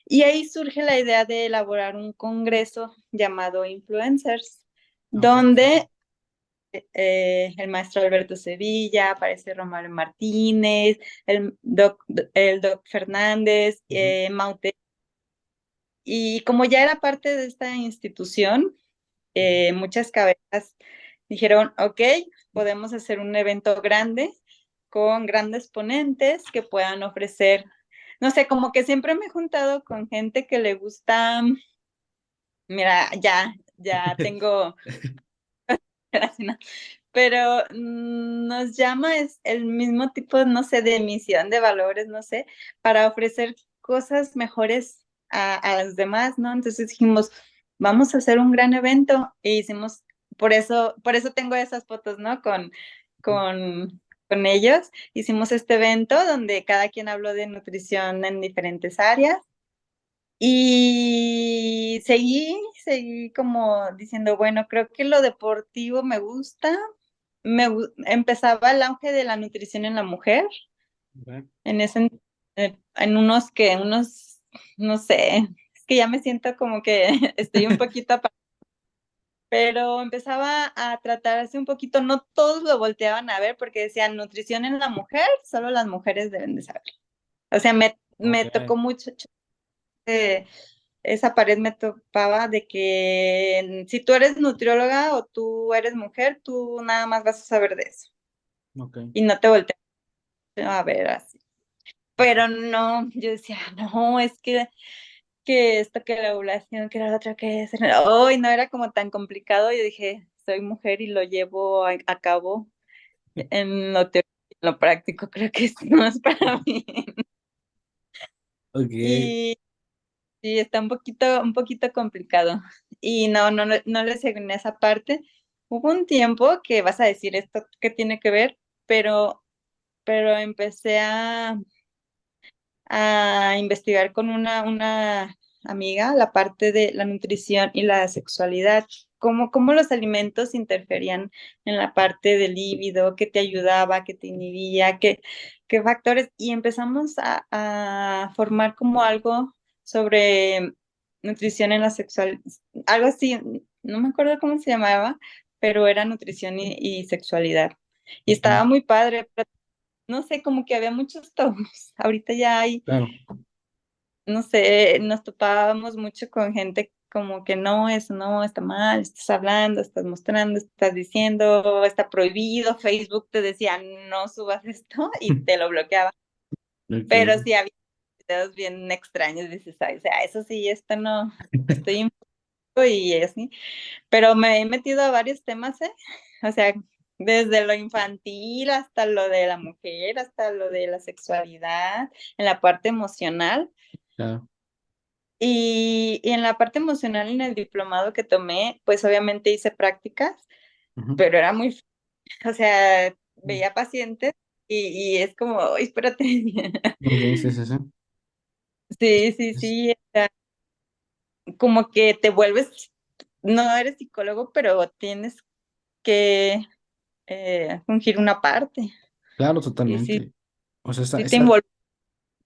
Y ahí surge la idea de elaborar un congreso llamado Influencers, ok. donde el maestro Alberto Sevilla, aparece Romario Martínez, el doc Fernández, Ujú. Maute. Y como ya era parte de esta institución, muchas cabezas dijeron, ok, podemos hacer un evento grande con grandes ponentes que puedan ofrecer, no sé, como que siempre me he juntado con gente que le gusta, mira, ya tengo, pero nos llama es el mismo tipo, no sé, de misión, de valores, no sé, para ofrecer cosas mejores a los demás, ¿no? Entonces dijimos, vamos a hacer un gran evento e hicimos, por eso tengo esas fotos, ¿no? Con ellos. Hicimos este evento donde cada quien habló de nutrición en diferentes áreas. Y seguí como diciendo, bueno, creo que lo deportivo me gusta. Empezaba el auge de la nutrición en la mujer, Ok. en ese, en unos, no sé, es que ya me siento como que estoy un poquito, pero empezaba a tratarse un poquito, no todos lo volteaban a ver porque decían nutrición en la mujer, solo las mujeres deben de saber. O sea, me Ok. tocó mucho esa pared me topaba de que si tú eres nutrióloga o tú eres mujer, tú nada más vas a saber de eso Ok. y no te volteas a ver así. Pero no, yo decía, no, es que esto, que la ovulación, que la otra, que es, hoy no era como tan complicado. Yo dije, soy mujer y lo llevo a cabo en lo teórico, en lo práctico, creo que esto no es para mí. Ok. Y sí, está un poquito complicado. Y no le seguí en esa parte. Hubo un tiempo que vas a decir esto que tiene que ver, pero empecé a investigar con una amiga la parte de la nutrición y la sexualidad, cómo los alimentos interferían en la parte del líbido, qué te ayudaba, qué te inhibía, qué factores, y empezamos a formar como algo sobre nutrición en la sexual, algo así, no me acuerdo cómo se llamaba, pero era nutrición y sexualidad. Y estaba Ok. muy padre, pero no sé, como que había muchos tabús. Ahorita ya hay, Claro. no sé, nos topábamos mucho con gente como que no, eso no, está mal, estás hablando, estás mostrando, estás diciendo, está prohibido. Facebook te decía, no subas esto y te lo bloqueaba. Pero Ok. sí había videos bien extraños, dices, ay, o sea, eso sí, esto no, estoy un poco y así. Pero me he metido a varios temas, ¿eh? O sea, desde lo infantil hasta lo de la mujer, hasta lo de la sexualidad, en la parte emocional. Claro. Y en la parte emocional, en el diplomado que tomé, pues obviamente hice prácticas, Ujú. pero era muy, o sea, veía pacientes y es como, "Ay, espérate". Ok, sí, sí, sí. Sí, sí, Es- sí, como que te vuelves, no eres psicólogo, pero tienes que fungir una parte. claro, Y sí, totalmente. O sea, sí te involucras.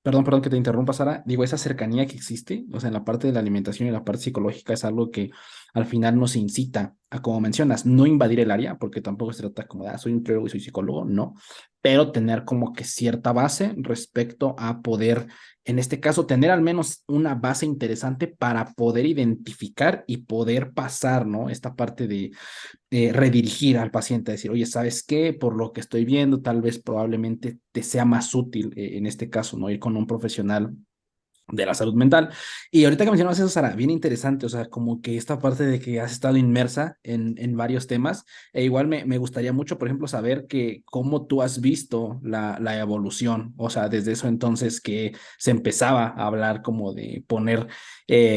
perdón que te interrumpa, Sara. Digo, esa cercanía que existe, o sea, en la parte de la alimentación y la parte psicológica es algo que al final nos incita a, como mencionas, no invadir el área, porque tampoco se trata como de, soy un nutriólogo y soy psicólogo, no, pero tener como que cierta base respecto a poder, en este caso, tener al menos una base interesante para poder identificar y poder pasar, ¿no? Esta parte de redirigir al paciente, decir, oye, ¿sabes qué? Por lo que estoy viendo, tal vez probablemente te sea más útil en este caso, ¿no? Ir con un profesional de la salud mental. Y ahorita que mencionabas eso, Sara, bien interesante, o sea, como que esta parte de que has estado inmersa en varios temas, e igual me gustaría mucho, por ejemplo, saber que cómo tú has visto la evolución, o sea, desde eso entonces que se empezaba a hablar como de poner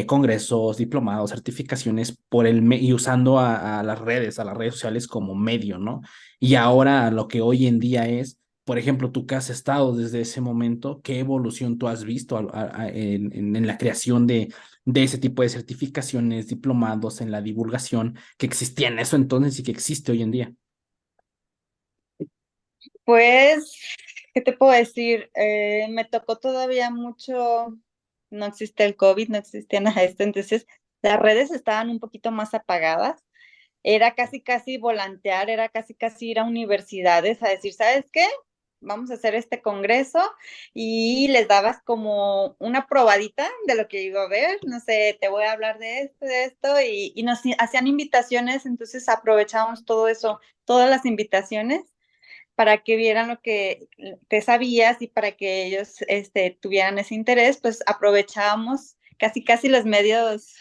congresos, diplomados, certificaciones por y usando a a las redes sociales como medio, ¿no? Y ahora lo que hoy en día es por ejemplo, tú que has estado desde ese momento, ¿qué evolución tú has visto en la creación de ese tipo de certificaciones, diplomados, en la divulgación que existía en eso entonces y que existe hoy en día? Pues, ¿qué te puedo decir? Me tocó todavía mucho, no existe el COVID, no existía nada de esto, entonces las redes estaban un poquito más apagadas. Era casi, casi volantear, era casi, casi ir a universidades a decir, ¿sabes qué? Vamos a hacer este congreso y les dabas como una probadita de lo que iba a ver, no sé, te voy a hablar de esto, y nos hacían invitaciones, entonces aprovechábamos todo eso, todas las invitaciones para que vieran lo que sabías y para que ellos tuvieran ese interés, pues aprovechábamos casi, casi los medios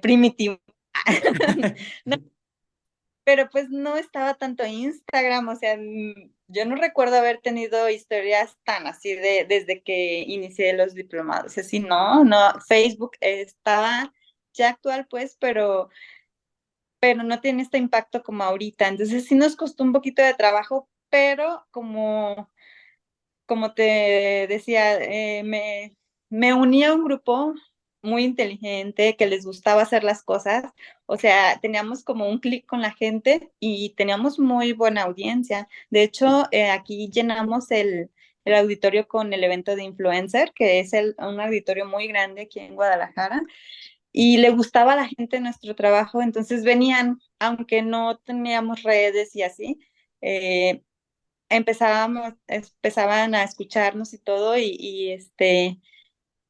primitivos. No, pero pues no estaba tanto Instagram, o sea, yo no recuerdo haber tenido historias tan así desde que inicié los diplomados, así no, Facebook estaba ya actual pues, pero no tiene este impacto como ahorita, entonces sí nos costó un poquito de trabajo, pero como te decía, me uní a un grupo muy inteligente que les gustaba hacer las cosas, o sea, teníamos como un clic con la gente y teníamos muy buena audiencia. De hecho, aquí llenamos el auditorio con el evento de Influencer, que es un auditorio muy grande aquí en Guadalajara, y le gustaba a la gente nuestro trabajo, entonces venían, aunque no teníamos redes y así, eh, empezaban a escucharnos y todo,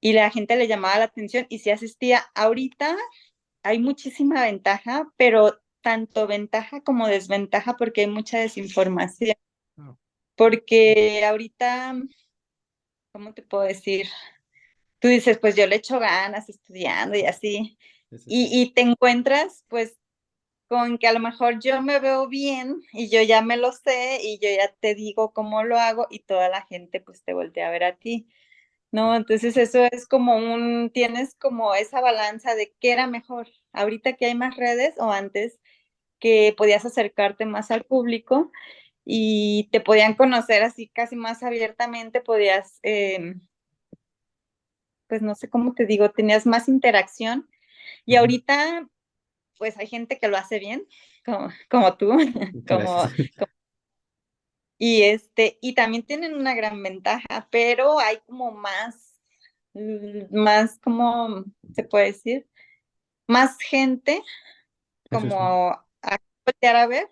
y la gente le llamaba la atención y se asistía. Ahorita hay muchísima ventaja, pero tanto ventaja como desventaja porque hay mucha desinformación. Ah, Porque ahorita, ¿cómo te puedo decir? Tú dices, pues yo le echo ganas estudiando y así, sí, sí, sí. y te encuentras pues con que a lo mejor yo me veo bien y yo ya me lo sé y yo ya te digo cómo lo hago y toda la gente pues te voltea a ver a ti, ¿no? Entonces eso es como tienes como esa balanza de qué era mejor, ahorita que hay más redes o antes que podías acercarte más al público y te podían conocer así casi más abiertamente, podías, pues no sé cómo te digo, tenías más interacción y Ujú. ahorita pues hay gente que lo hace bien, como tú, Gracias. como, y también tienen una gran ventaja, pero hay como más, ¿cómo se puede decir? Más gente Eso es. como a voltear a ver,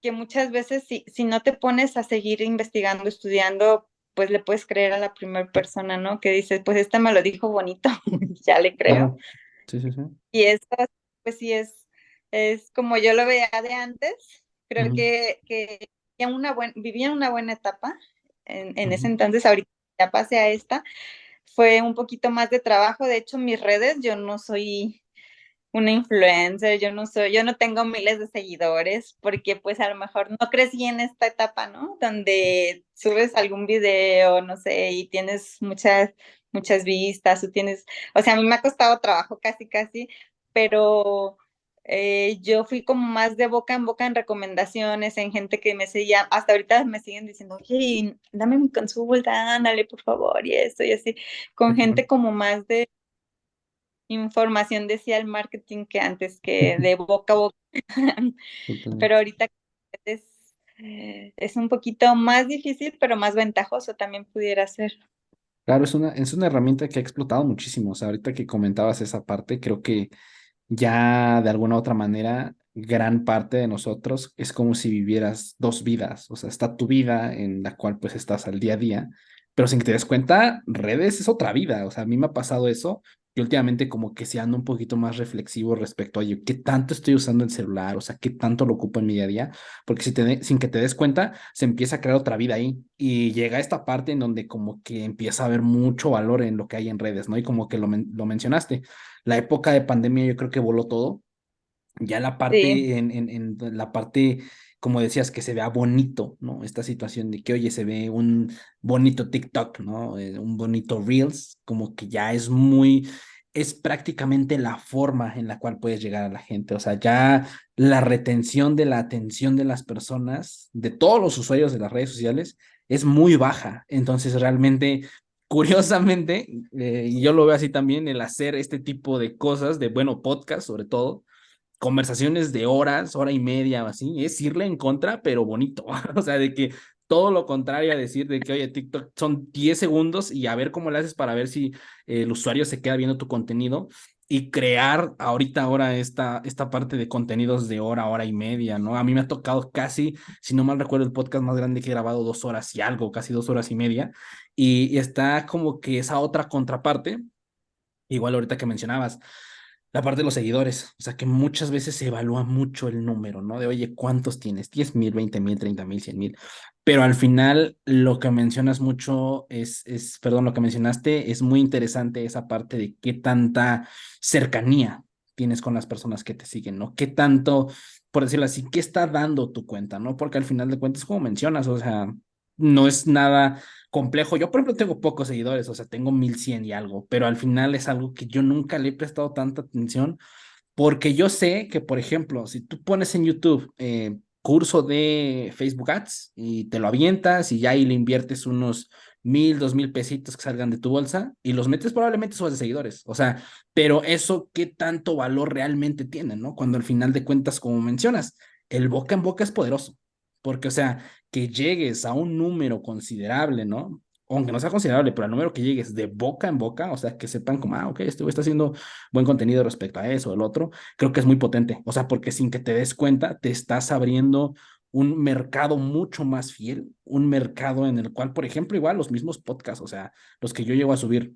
que muchas veces si no te pones a seguir investigando, estudiando, pues le puedes creer a la primera persona, ¿no? Que dices, pues esta me lo dijo bonito, ya le creo. Claro. Sí, sí, sí. Y eso, pues sí es como yo lo veía de antes. Creo Ujú, que vivía una buena etapa en ese ujú. entonces. Ahorita ya pasé a esta. Fue un poquito más de trabajo. De hecho, mis redes, yo no soy una influencer, yo no tengo miles de seguidores, porque pues a lo mejor no crecí en esta etapa, ¿no? Donde subes algún video, no sé, y tienes muchas vistas, tú tienes, o sea, a mí me ha costado trabajo casi, pero yo fui como más de boca en boca en recomendaciones, en gente que me seguía, hasta ahorita me siguen diciendo, oye, dame mi consulta, ándale, por favor, y esto, y así, con gente como más de información decía el marketing que antes que de boca a boca. Totalmente. Pero ahorita es, es un poquito más difícil, pero más ventajoso también pudiera ser. Claro, es una herramienta que ha explotado muchísimo. O sea, ahorita que comentabas esa parte, creo que ya de alguna otra manera, gran parte de nosotros es como si vivieras dos vidas. O sea, está tu vida en la cual pues estás al día a día, pero sin que te des cuenta, redes es otra vida. O sea, a mí me ha pasado eso y últimamente como que se ando un poquito más reflexivo respecto a, oye, ¿qué tanto estoy usando el celular? O sea, ¿qué tanto lo ocupo en mi día a día? Porque si sin que te des cuenta, se empieza a crear otra vida ahí y llega esta parte en donde como que empieza a haber mucho valor en lo que hay en redes, ¿no? Y como que lo mencionaste, la época de pandemia yo creo que voló todo. Ya la Sí, parte, en la parte, como decías, que se vea bonito, ¿no? Esta situación de que, oye, se ve un bonito TikTok, ¿no? Un bonito Reels, como que ya es muy, es prácticamente la forma en la cual puedes llegar a la gente. O sea, ya la retención de la atención de las personas, de todos los usuarios de las redes sociales, es muy baja. Entonces, realmente curiosamente, y yo lo veo así también, el hacer este tipo de cosas, de, bueno, podcast sobre todo, conversaciones de horas, hora y media o así, es irle en contra, pero bonito. O sea, de que todo lo contrario a decir de que, oye, TikTok son 10 segundos y a ver cómo le haces para ver si el usuario se queda viendo tu contenido y crear ahora esta parte de contenidos de hora y media, ¿no? A mí me ha tocado casi, si no mal recuerdo, el podcast más grande que he grabado 2 horas y algo, casi 2 horas y media, y está como que esa otra contraparte, igual ahorita que mencionabas, la parte de los seguidores, o sea que muchas veces se evalúa mucho el número, ¿no? De, oye, ¿cuántos tienes? 10,000, 20,000, 30,000, 100,000. Pero al final lo que mencionas mucho perdón, lo que mencionaste es muy interesante esa parte de qué tanta cercanía tienes con las personas que te siguen, ¿no? ¿Qué tanto, por decirlo así, qué está dando tu cuenta, ¿no? Porque al final de cuentas, como mencionas, o sea, no es nada complejo. Yo, por ejemplo, tengo pocos seguidores, o sea, tengo 1,100 y algo, pero al final es algo que yo nunca le he prestado tanta atención porque yo sé que, por ejemplo, si tú pones en YouTube curso de Facebook Ads y te lo avientas y ya ahí le inviertes unos 1,000, 2,000 pesitos que salgan de tu bolsa y los metes, probablemente subas de seguidores. O sea, pero eso, ¿qué tanto valor realmente tiene, no? Cuando al final de cuentas, como mencionas, el boca en boca es poderoso. Porque, o sea, que llegues a un número considerable, ¿no? Aunque no sea considerable, pero al número que llegues de boca en boca, o sea, que sepan como, ah, ok, este güey está haciendo buen contenido respecto a eso, el otro, creo que es muy potente. O sea, porque sin que te des cuenta, te estás abriendo un mercado mucho más fiel, un mercado en el cual, por ejemplo, igual los mismos podcasts, o sea, los que yo llego a subir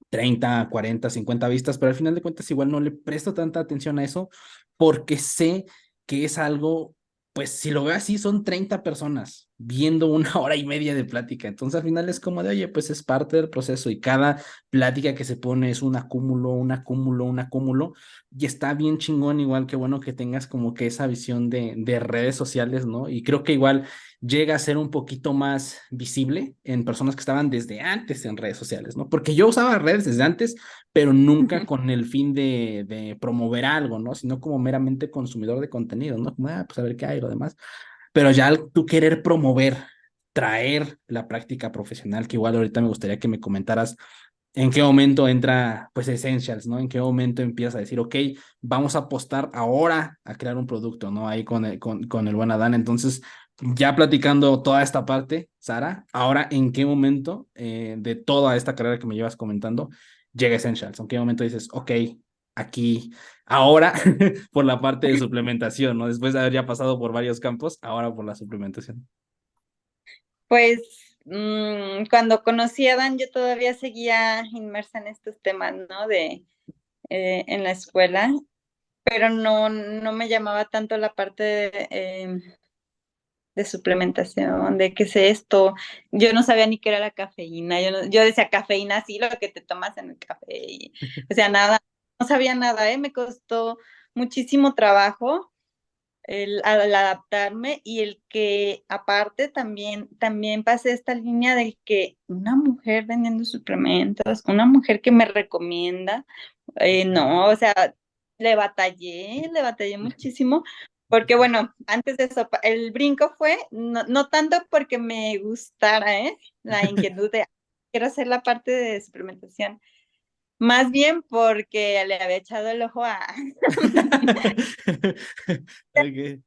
30, 40, 50 vistas, pero al final de cuentas igual no le presto tanta atención a eso porque sé que es algo, pues si lo veo así, son 30 personas viendo 1 hora y media de plática. Entonces al final es como de, oye, pues es parte del proceso y cada plática que se pone es un acúmulo, un acúmulo, un acúmulo. Y está bien chingón, igual que bueno que tengas como que esa visión de redes sociales, ¿no? Y creo que igual llega a ser un poquito más visible en personas que estaban desde antes en redes sociales, ¿no? Porque yo usaba redes desde antes, pero nunca con el fin de promover algo, ¿no? Sino como meramente consumidor de contenido, ¿no? Como, ah, pues a ver qué hay y lo demás. Pero ya al tú querer promover, traer la práctica profesional, que igual ahorita me gustaría que me comentaras en qué momento entra, pues, Essentials, ¿no? En qué momento empiezas a decir, ok, vamos a apostar ahora a crear un producto, ¿no? Ahí con el buen Adán. Entonces, ya platicando toda esta parte, Sara, ahora, ¿en qué momento de toda esta carrera que me llevas comentando llega Essentials? ¿En qué momento dices, ok, aquí, ahora, por la parte de suplementación, ¿no? Después de haber ya pasado por varios campos, ahora por la suplementación. pues cuando conocí a Dan, yo todavía seguía inmersa en estos temas, ¿no? En la escuela, pero no me llamaba tanto la parte de suplementación, de qué es esto. Yo no sabía ni qué era la cafeína. Yo decía cafeína, sí, lo que te tomas en el café. O sea, nada, no sabía nada, ¿eh? Me costó muchísimo trabajo al adaptarme y el que aparte también pasé esta línea de que una mujer vendiendo suplementos, una mujer que me recomienda, no, o sea, le batallé muchísimo, porque bueno, antes de eso, el brinco fue, no tanto porque me gustara, la inquietud de quiero hacer la parte de suplementación, más bien porque le había echado el ojo a... Ok.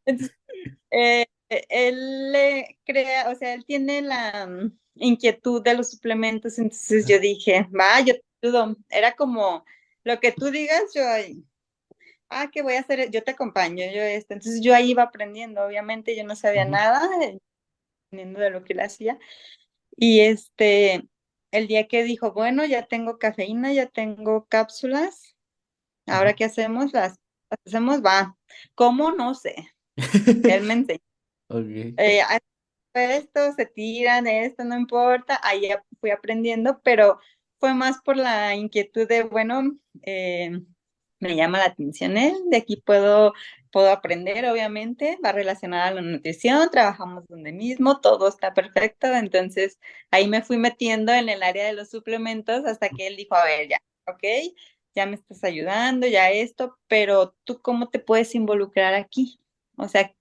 Él le crea, o sea, él tiene la inquietud de los suplementos, entonces yo dije, va, yo te ayudo. Era como lo que tú digas, ¿qué voy a hacer? Yo te acompaño, Entonces yo ahí iba aprendiendo, obviamente yo no sabía Ujú, nada, dependiendo de lo que él hacía. Y el día que dijo, bueno, ya tengo cafeína, ya tengo cápsulas, ujú. ¿ahora qué hacemos? Las hacemos, va. ¿Cómo? No sé. Él me enseñó. Ok. Haz esto, se tiran, esto no importa, ahí ya fui aprendiendo, pero fue más por la inquietud de, bueno, me llama la atención él, de aquí puedo aprender, obviamente, va relacionada a la nutrición, trabajamos donde mismo, todo está perfecto, entonces ahí me fui metiendo en el área de los suplementos hasta que él dijo, a ver, ya, ok, ya me estás ayudando, ya esto, pero tú cómo te puedes involucrar aquí, o sea,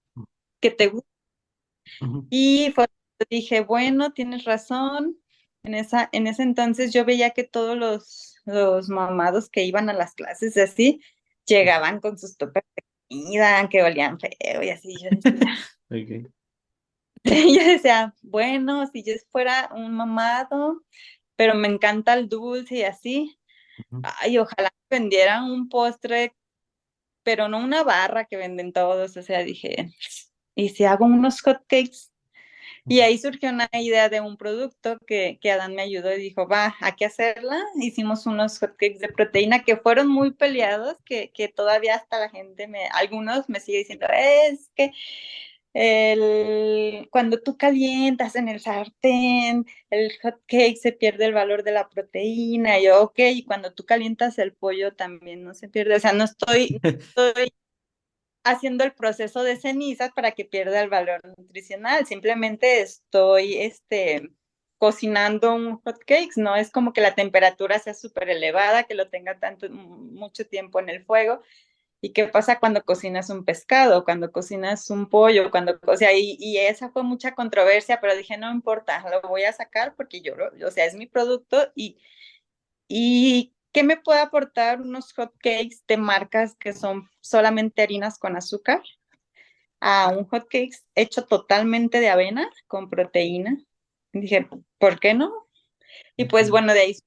que te gusta. Ujú, Y fue, dije, bueno, tienes razón. En ese entonces yo veía que todos los mamados que iban a las clases así, llegaban con sus toppers de comida, que olían feo y así. Yo decía, ok. yo decía, bueno, si yo fuera un mamado, pero me encanta el dulce y así, Ujú, ay, ojalá vendieran un postre, pero no una barra que venden todos. O sea, dije, ¿y si hago unos hotcakes? Y ujú. ahí surgió una idea de un producto que Adán me ayudó y dijo, va, hay que hacerla. Hicimos unos hotcakes de proteína que fueron muy peleados, que todavía hasta la gente, algunos me sigue diciendo, es que cuando tú calientas en el sartén, el hotcake se pierde el valor de la proteína. Y yo, ok, y cuando tú calientas el pollo también no se pierde. O sea, no estoy haciendo el proceso de cenizas para que pierda el valor nutricional. Simplemente estoy cocinando un hot cakes, no es como que la temperatura sea súper elevada, que lo tenga mucho tiempo en el fuego. ¿Y qué pasa cuando cocinas un pescado, cuando cocinas un pollo, o sea, y esa fue mucha controversia, pero dije, no importa, lo voy a sacar porque o sea, es mi producto y ¿qué me puede aportar unos hot cakes de marcas que son solamente harinas con azúcar a un hot cakes hecho totalmente de avena con proteína? Y dije, ¿por qué no? Y pues Ok. bueno, de ahí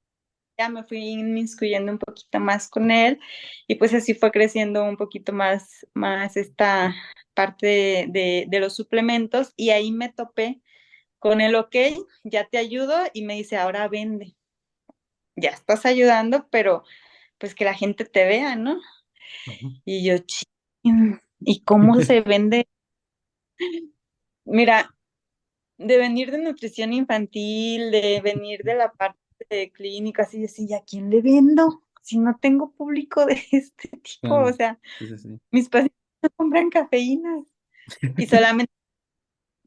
ya me fui inmiscuyendo un poquito más con él y pues así fue creciendo un poquito más esta parte de los suplementos y ahí me topé con el ok, ya te ayudo y me dice, ahora vende, ya estás ayudando, pero pues que la gente te vea, ¿no? Ujú. Y yo, "Chin, ¿y cómo se vende? Mira, de venir de nutrición infantil, de venir de la parte de clínica, así decía, ¿a quién le vendo? Si no tengo público de este tipo, o Claro, sea, sí, sí, sí. mis pacientes no compran cafeína y solamente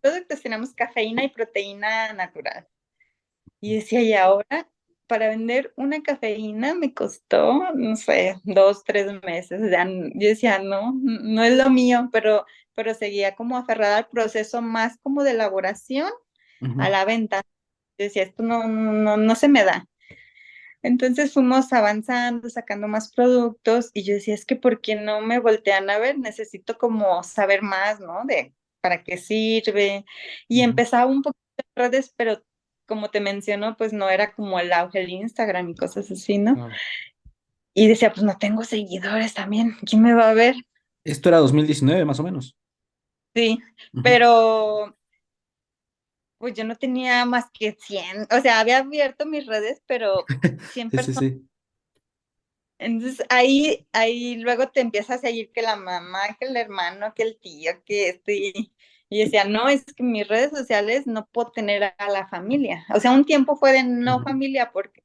productos tenemos cafeína y proteína natural. Y decía, y ahora para vender una cafeína me costó, no sé, 2, 3 meses. O sea, yo decía, no, no es lo mío, pero seguía como aferrada al proceso más como de elaboración a Ujú. la venta. Yo decía, esto no se me da. Entonces fuimos avanzando, sacando más productos y yo decía, es que ¿por qué no me voltean a ver? Necesito como saber más, ¿no? De para qué sirve. Y Ujú. empezaba un poquito en redes, pero como te menciono, pues no era como el auge del Instagram y cosas así, ¿no? Claro. Y decía, pues no tengo seguidores también, ¿quién me va a ver? Esto era 2019 más o menos. Sí, Ujú. pero pues yo no tenía más que 100, o sea, había abierto mis redes, pero 100 Sí, sí, personas. sí. Entonces ahí luego te empieza a seguir que la mamá, que el hermano, que el tío, que y decía, no, es que mis redes sociales no puedo tener a la familia. O sea, un tiempo fue de no Ujú. familia porque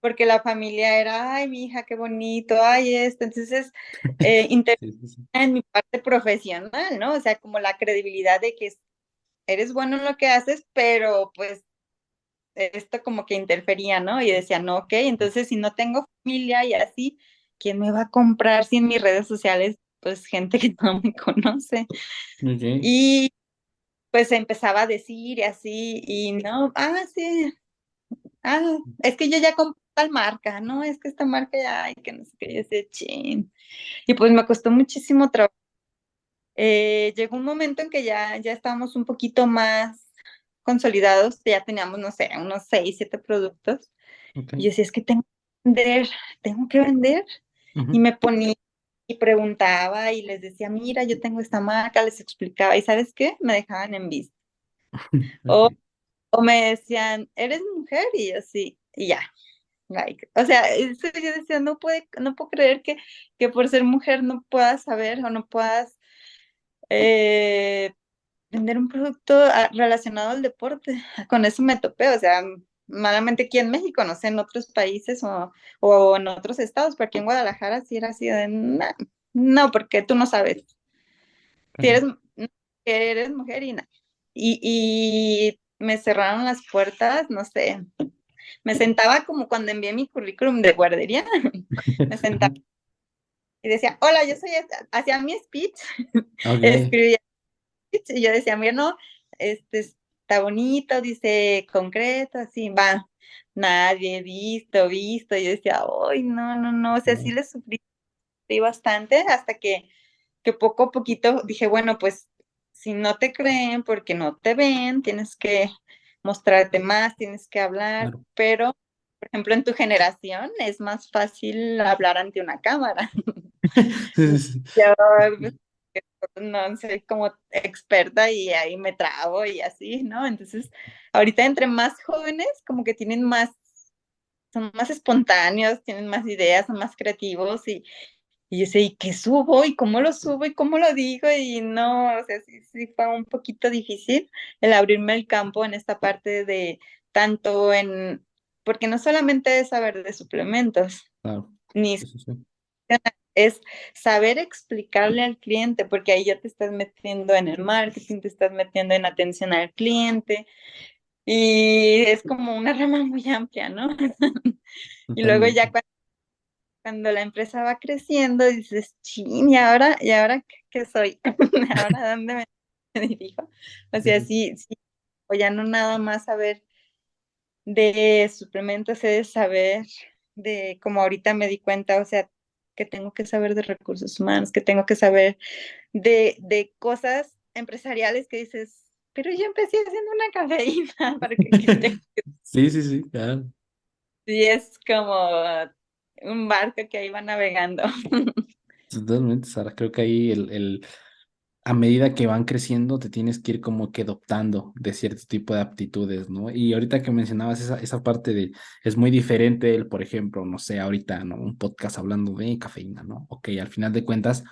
porque la familia era, ay, mi hija, qué bonito, ay, esto. Entonces, Sí, sí, sí. en mi parte profesional, ¿no? O sea, como la credibilidad de que eres bueno en lo que haces, pero pues esto como que interfería, ¿no? Y decía, no, ok, entonces si no tengo familia y así, ¿quién me va a comprar si en mis redes sociales, pues gente que no me conoce? Ok. Y pues empezaba a decir y así, y no, sí, es que yo ya compré tal marca, no, es que esta marca ya, ay, que no sé qué, yo decía, chin. Y pues me costó muchísimo trabajo. Llegó un momento en que ya estábamos un poquito más consolidados, ya teníamos, no sé, unos 6, 7 productos. Ok. Y yo decía, es que tengo que vender. Y Ujú. me ponía y preguntaba y les decía, mira, yo tengo esta marca, les explicaba. ¿Y sabes qué? Me dejaban en visto. O, Ok. o me decían, ¿eres mujer? Y yo sí, y ya. Like, o sea, eso yo decía, no puedo creer que por ser mujer no puedas saber o no puedas eh, vender un producto relacionado al deporte. Con eso me topé, o sea, malamente aquí en México, no sé, en otros países o en otros estados, pero aquí en Guadalajara sí era así de, no, porque tú no sabes. Si Ok. eres mujer y nada. Y me cerraron las puertas, no sé, me sentaba como cuando envié mi currículum de guardería, me sentaba Ajá. y decía, hola, yo soy, hacía mi speech, Ok. escribía y yo decía, mira, no, este está bonito, dice concreto, así, va, nadie, visto, y yo decía, ay, no, o sea, sí Ok. le sufrí bastante hasta que poco a poquito dije, bueno, pues si no te creen porque no te ven, tienes que mostrarte más, tienes que hablar, Claro. pero, por ejemplo, en tu generación es más fácil hablar ante una cámara. Sí, sí, Yo pues, no soy como experta y ahí me trabo y así, ¿no? Entonces, ahorita entre más jóvenes, como que tienen más, son más espontáneos, tienen más ideas, son más creativos y yo sé, ¿y qué subo? ¿Y cómo lo subo? ¿Y cómo lo digo? Y no, o sea, sí fue un poquito difícil el abrirme el campo en esta parte de tanto en, porque no solamente es saber de suplementos, claro. ni Sí, sí, sí. es saber explicarle al cliente, porque ahí ya te estás metiendo en el marketing, te estás metiendo en atención al cliente y es como una rama muy amplia, ¿no? Y luego Totalmente. ya cuando la empresa va creciendo, dices, chin, ¿y ahora qué soy? ¿Ahora a dónde me dirijo? O Sí, sea, sí. sí, o ya no nada más saber de suplementos, es saber de, como ahorita me di cuenta, o sea, que tengo que saber de recursos humanos, que tengo que saber de cosas empresariales que dices, pero yo empecé haciendo una cafeína, para que Sí, sí, sí, claro. sí es como un barco que ahí va navegando. Totalmente, Sara. Creo que ahí a medida que van creciendo, te tienes que ir como que adoptando de cierto tipo de aptitudes, ¿no? Y ahorita que mencionabas esa parte de, es muy diferente el, por ejemplo, no sé, ahorita, ¿no? Un podcast hablando de cafeína, ¿no? Ok, al final de cuentas,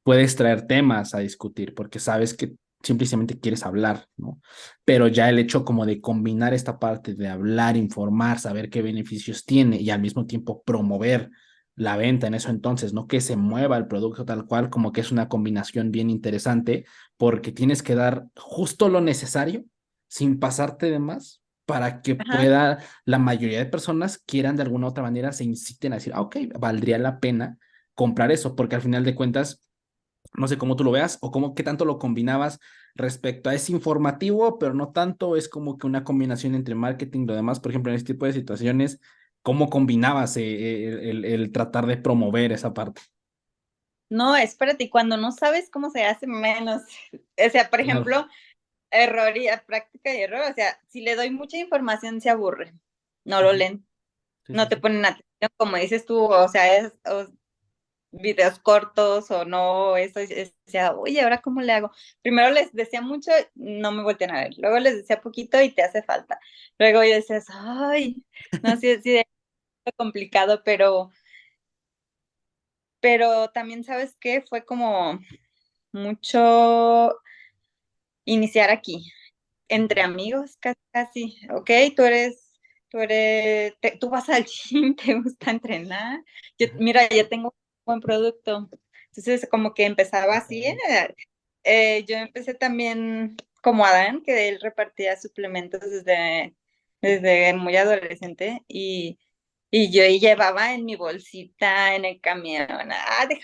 puedes traer temas a discutir porque sabes que simplemente quieres hablar, ¿no? Pero ya el hecho como de combinar esta parte de hablar, informar, saber qué beneficios tiene y al mismo tiempo promover la venta en eso entonces, no que se mueva el producto tal cual, como que es una combinación bien interesante porque tienes que dar justo lo necesario sin pasarte de más para que Ajá. pueda la mayoría de personas quieran de alguna u otra manera se inciten a decir, ah, ok, valdría la pena comprar eso, porque al final de cuentas no sé cómo tú lo veas o cómo qué tanto lo combinabas respecto a ese informativo, pero no tanto, es como que una combinación entre marketing y lo demás, por ejemplo, en este tipo de situaciones, ¿cómo combinabas el tratar de promover esa parte? No, espérate, y cuando no sabes cómo se hace menos, o sea, por Claro, ejemplo, error y práctica y error, o sea, si le doy mucha información se aburre, no lo ujú, leen, sí, no sí, te sí. ponen atención, como dices tú, o sea, videos cortos o no, eso, o sea, oye, ¿ahora cómo le hago? Primero les decía mucho, no me voltean a ver, luego les decía poquito y te hace falta, luego yo decías, ay, no, sí, es complicado, pero también, ¿sabes qué? Fue como mucho iniciar aquí, entre Ok, amigos, casi, casi, ok, tú eres tú vas al gym, te gusta entrenar. Mira, ya tengo un buen producto. Entonces, como que empezaba así. Yo empecé también como Adán, que él repartía suplementos desde muy adolescente y yo llevaba en mi bolsita, en el camión,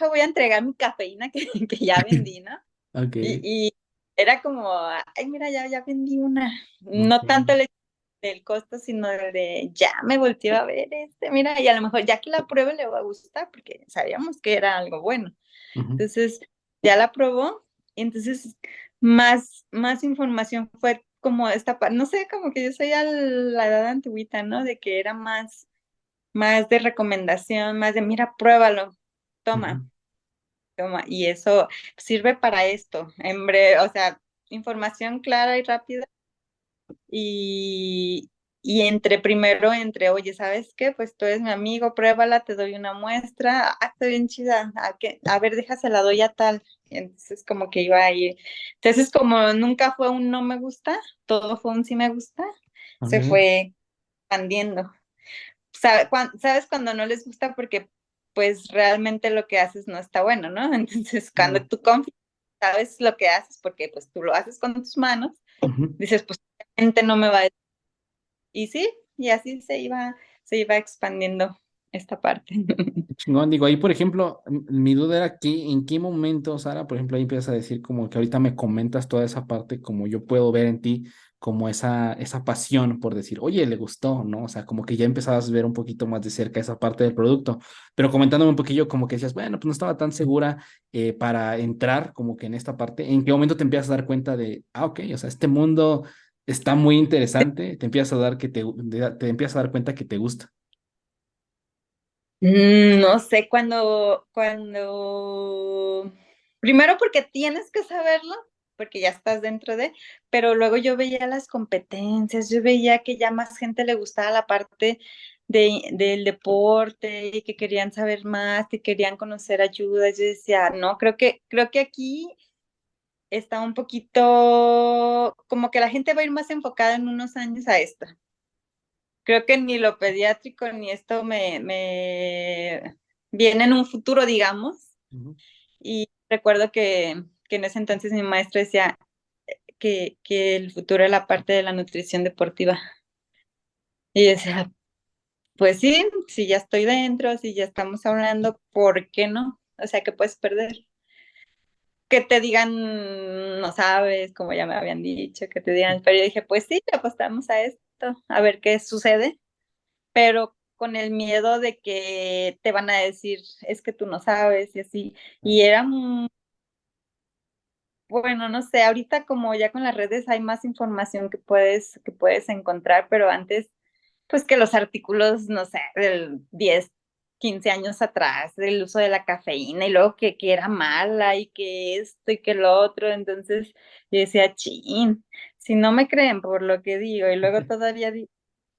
voy a entregar mi cafeína que ya vendí, ¿no? Ok, Y era como, ay, mira, ya vendí una. ok. No tanto el hecho del costo, sino de ya me volteó a ver mira, y a lo mejor ya que la pruebe le va a gustar, porque sabíamos que era algo bueno. Ujú, Entonces, ya la probó, y entonces más información fue como no sé, como que yo soy a la edad antigüita, ¿no? De que era más de recomendación, más de, mira, pruébalo, ujú, toma, toma, y eso sirve para esto, en breve, o sea, información clara y rápida y, y oye, ¿sabes qué? Pues tú eres mi amigo, pruébala, te doy una muestra, está bien chida, a ver, déjasela, doy a tal. Entonces, como que iba a ir. Entonces, como nunca fue un no me gusta, todo fue un sí me gusta, se ok, fue expandiendo. ¿Sabes cuando no les gusta? Porque, pues, realmente lo que haces no está bueno, ¿no? Entonces, cuando claro. tú confías, sabes lo que haces, porque, pues, tú lo haces con tus manos, Ujú. dices, pues, gente no me va a y sí, y así se iba expandiendo esta parte. Chingón, digo, ahí por ejemplo, mi duda era en qué momento, Sara, por ejemplo, ahí empiezas a decir como que ahorita me comentas toda esa parte, como yo puedo ver en ti como esa pasión por decir, oye, le gustó, ¿no? O sea, como que ya empezabas a ver un poquito más de cerca esa parte del producto, pero comentándome un poquillo como que decías, bueno, pues no estaba tan segura para entrar como que en esta parte, ¿en qué momento te empiezas a dar cuenta de, ok, o sea, este mundo está muy interesante, te empiezas a te empiezas a dar cuenta que te gusta? No sé, primero porque tienes que saberlo, porque ya estás dentro pero luego yo veía las competencias, yo veía que ya más gente le gustaba la parte del deporte y que querían saber más, que querían conocer ayudas. Yo decía, no, creo que aquí está un poquito, como que la gente va a ir más enfocada en unos años a esto. Creo que ni lo pediátrico ni esto me viene en un futuro, digamos. Ujú. Y recuerdo que en ese entonces mi maestra decía que el futuro era la parte de la nutrición deportiva. Y decía, pues sí, si ya estoy dentro, si ya estamos hablando, ¿por qué no? O sea, ¿qué puedes perder? Que te digan, no sabes, como ya me habían dicho, que te digan, pero yo dije, pues sí, le apostamos a esto, a ver qué sucede, pero con el miedo de que te van a decir, es que tú no sabes y así. Y era, bueno, no sé, ahorita como ya con las redes hay más información que puedes encontrar, pero antes, pues que los artículos, no sé, del 10 15 años atrás, del uso de la cafeína y luego que era mala y que esto y que lo otro, entonces yo decía, chin, si no me creen por lo que digo y luego todavía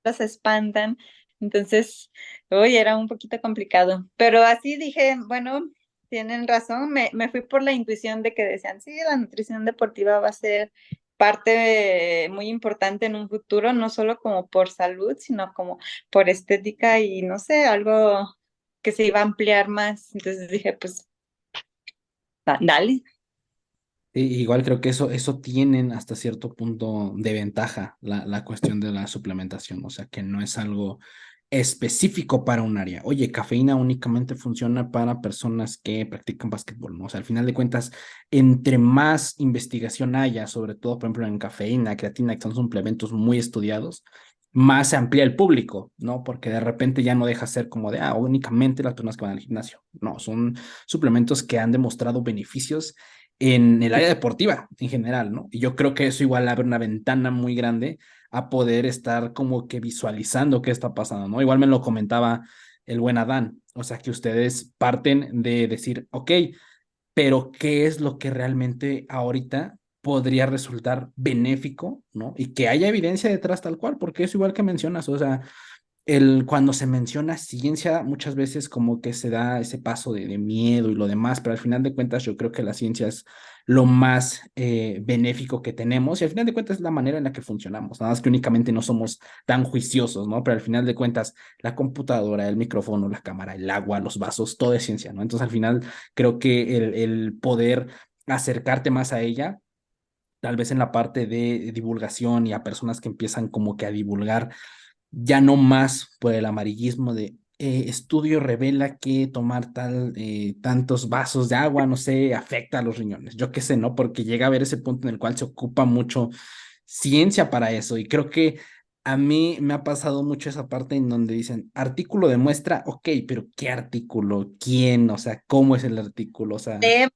los espantan. Entonces, hoy era un poquito complicado. Pero así dije, bueno, tienen razón, me fui por la intuición de que decían, sí, la nutrición deportiva va a ser parte muy importante en un futuro, no solo como por salud, sino como por estética y no sé, algo que se iba a ampliar más. Entonces dije, pues, dale. Igual creo que eso tienen hasta cierto punto de ventaja la cuestión de la suplementación, o sea, que no es algo específico para un área. Oye, cafeína únicamente funciona para personas que practican básquetbol, ¿no? O sea, al final de cuentas, entre más investigación haya, sobre todo, por ejemplo, en cafeína, creatina, que son suplementos muy estudiados, más se amplía el público, ¿no? Porque de repente ya no deja ser como de, únicamente las personas que van al gimnasio. No, son suplementos que han demostrado beneficios en el área deportiva en general, ¿no? Y yo creo que eso igual abre una ventana muy grande a poder estar como que visualizando qué está pasando, ¿no? Igual me lo comentaba el buen Adán, o sea, que ustedes parten de decir, ok, pero ¿qué es lo que realmente ahorita podría resultar benéfico, ¿no? Y que haya evidencia detrás tal cual, porque es igual que mencionas, o sea, cuando se menciona ciencia, muchas veces como que se da ese paso de miedo y lo demás, pero al final de cuentas yo creo que la ciencia es lo más benéfico que tenemos, y al final de cuentas es la manera en la que funcionamos, nada más que únicamente no somos tan juiciosos, ¿no? Pero al final de cuentas, la computadora, el micrófono, la cámara, el agua, los vasos, todo es ciencia, ¿no? Entonces al final creo que el poder acercarte más a ella, tal vez en la parte de divulgación y a personas que empiezan como que a divulgar ya no más por el amarillismo de estudio revela que tomar tantos vasos de agua, no sé, afecta a los riñones. Yo qué sé, ¿no? Porque llega a haber ese punto en el cual se ocupa mucho ciencia para eso. Y creo que a mí me ha pasado mucho esa parte en donde dicen, artículo demuestra, ok, pero ¿qué artículo? ¿Quién? O sea, ¿cómo es el artículo? O sea... Lee,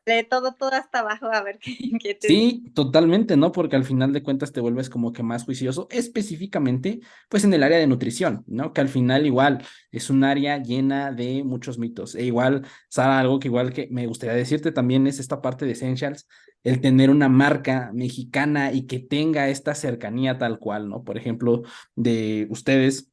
lee todo, todo hasta abajo a ver qué te dice. Sí, totalmente, ¿no? Porque al final de cuentas te vuelves como que más juicioso, específicamente, pues en el área de nutrición, ¿no? Que al final igual es un área llena de muchos mitos. E igual, Sara, algo que igual que me gustaría decirte también es esta parte de Essentials, el tener una marca mexicana y que tenga esta cercanía tal cual, ¿no? Por ejemplo, de ustedes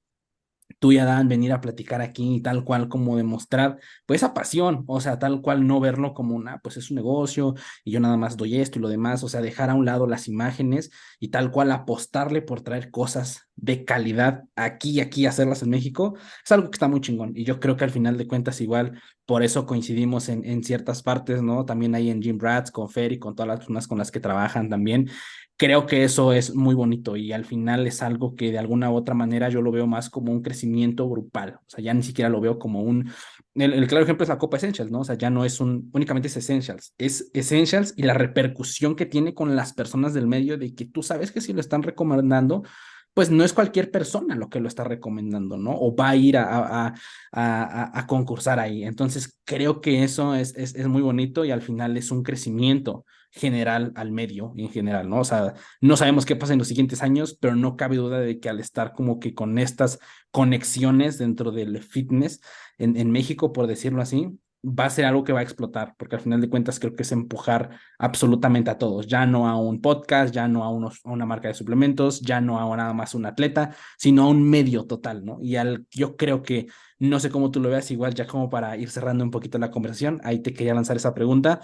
tú y Adán venir a platicar aquí y tal cual como demostrar pues esa pasión, o sea, tal cual no verlo como una, pues es un negocio y yo nada más doy esto y lo demás, o sea, dejar a un lado las imágenes y tal cual apostarle por traer cosas de calidad aquí y aquí hacerlas en México, es algo que está muy chingón y yo creo que al final de cuentas igual por eso coincidimos en ciertas partes, ¿no? También ahí en Gym Rats, con Fer y con todas las personas con las que trabajan también, creo que eso es muy bonito y al final es algo que de alguna u otra manera yo lo veo más como un crecimiento grupal, o sea, ya ni siquiera lo veo como el claro ejemplo es la Copa Essentials, ¿no? O sea, ya no es únicamente es Essentials y la repercusión que tiene con las personas del medio de que tú sabes que si lo están recomendando, pues no es cualquier persona lo que lo está recomendando, ¿no? O va a ir a concursar ahí. Entonces, creo que eso es muy bonito y al final es un crecimiento general al medio en general, ¿no? O sea, no sabemos qué pasa en los siguientes años, pero no cabe duda de que al estar como que con estas conexiones dentro del fitness en México, por decirlo así, va a ser algo que va a explotar, porque al final de cuentas creo que es empujar absolutamente a todos, ya no a un podcast, ya no a una marca de suplementos, ya no a nada más un atleta, sino a un medio total, ¿no? Yo creo que, no sé cómo tú lo veas, igual ya como para ir cerrando un poquito la conversación, ahí te quería lanzar esa pregunta.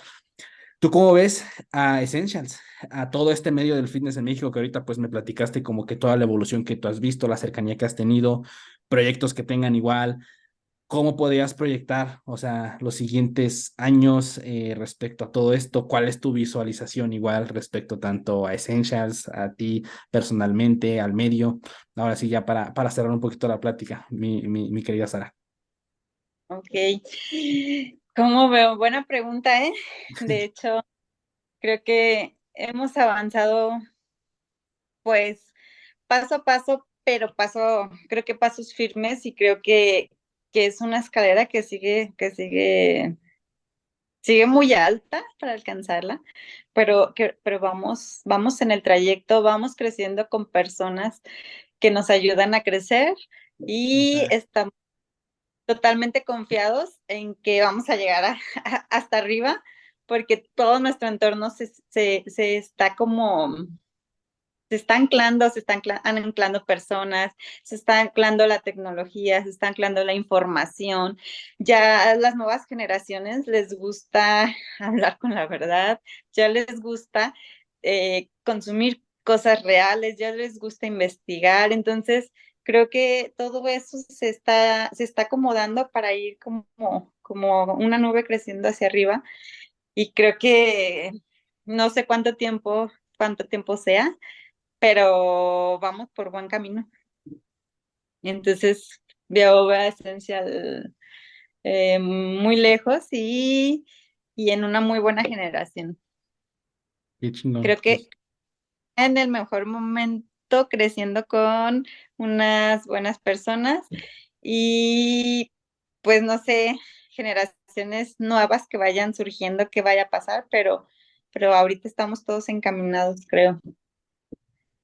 ¿Tú cómo ves a Essentials, a todo este medio del fitness en México que ahorita pues me platicaste como que toda la evolución que tú has visto, la cercanía que has tenido, proyectos que tengan igual, cómo podrías proyectar, o sea, los siguientes años respecto a todo esto? ¿Cuál es tu visualización igual respecto tanto a Essentials, a ti personalmente, al medio? Ahora sí, ya para cerrar un poquito la plática, mi querida Sara. Ok. ¿Cómo veo? Buena pregunta, ¿eh? De hecho, creo que hemos avanzado, pues, paso a paso, pero creo que pasos firmes y creo que es una escalera sigue muy alta para alcanzarla, pero vamos en el trayecto, vamos creciendo con personas que nos ayudan a crecer y estamos totalmente confiados en que vamos a llegar hasta arriba, porque todo nuestro entorno se está como se están anclando personas, se está anclando la tecnología, se está anclando la información. Ya a las nuevas generaciones les gusta hablar con la verdad, ya les gusta consumir cosas reales, ya les gusta investigar. Entonces, creo que todo eso se está acomodando para ir como una nube creciendo hacia arriba. Y creo que no sé cuánto tiempo sea, pero vamos por buen camino. Entonces veo a Esencial muy lejos y en una muy buena generación. Qué chingón. Creo que en el mejor momento creciendo con unas buenas personas y pues no sé, generaciones nuevas que vayan surgiendo, que vaya a pasar, pero ahorita estamos todos encaminados, creo.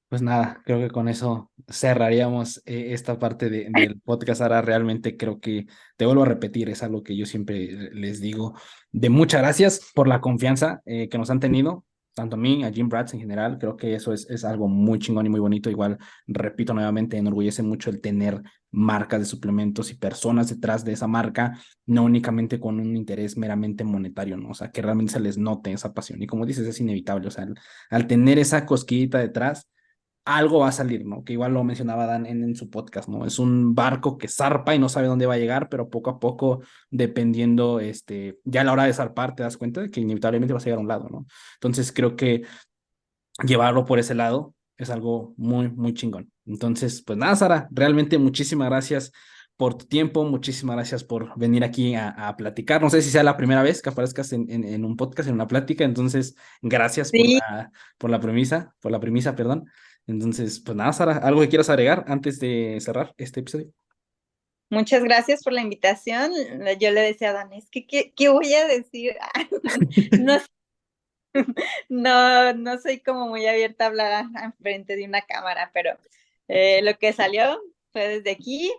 Pues nada, creo que con eso cerraríamos esta parte del podcast. Ahora realmente creo que, te vuelvo a repetir, es algo que yo siempre les digo, de muchas gracias por la confianza que nos han tenido. tanto a mí, a Jim Bratz en general, creo que eso es algo muy chingón y muy bonito. Igual, repito nuevamente, enorgullece mucho el tener marcas de suplementos y personas detrás de esa marca, no únicamente con un interés meramente monetario, ¿no? O sea, que realmente se les note esa pasión. Y como dices, es inevitable, o sea, al tener esa cosquillita detrás, algo va a salir, ¿no? Que igual lo mencionaba Dan en su podcast, ¿no? Es un barco que zarpa y no sabe dónde va a llegar, pero poco a poco, dependiendo, ya a la hora de zarpar, te das cuenta de que inevitablemente vas a llegar a un lado, ¿no? Entonces creo que llevarlo por ese lado es algo muy, muy chingón. Entonces, pues nada, Sara, realmente muchísimas gracias por tu tiempo, muchísimas gracias por venir aquí a platicar. No sé si sea la primera vez que aparezcas en un podcast, en una plática, entonces gracias Sí, por la premisa, perdón. Entonces, pues nada, Sara, ¿algo que quieras agregar antes de cerrar este episodio? muchas gracias por la invitación. Yo le decía a Dan, es que, ¿qué voy a decir? No, no soy como muy abierta a hablar frente de una cámara, pero lo que salió fue desde aquí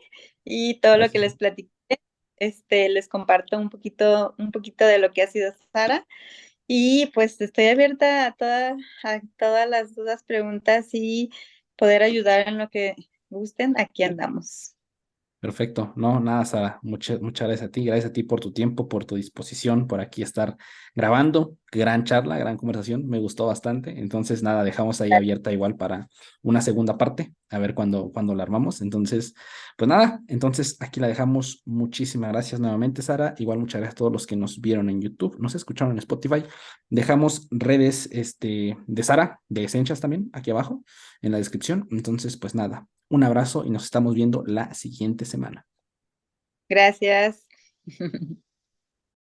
y todo lo que Gracias. les platiqué, les comparto un poquito de lo que ha sido Sara. Y pues estoy abierta a todas las dudas, preguntas y poder ayudar en lo que gusten. Aquí andamos. Perfecto. No, nada, Sara. Muchas gracias a ti. Gracias a ti por tu tiempo, por tu disposición, por aquí estar grabando. Gran charla, gran conversación. Me gustó bastante. Entonces, nada, dejamos ahí abierta igual para una segunda parte, a ver cuándo la armamos. Entonces, pues nada, entonces aquí la dejamos. Muchísimas gracias nuevamente, Sara. Igual muchas gracias a todos los que nos vieron en YouTube, nos escucharon en Spotify. Dejamos redes de Sara, de Essentials también, aquí abajo en la descripción. Entonces, pues nada, un abrazo y nos estamos viendo la siguiente semana. Gracias.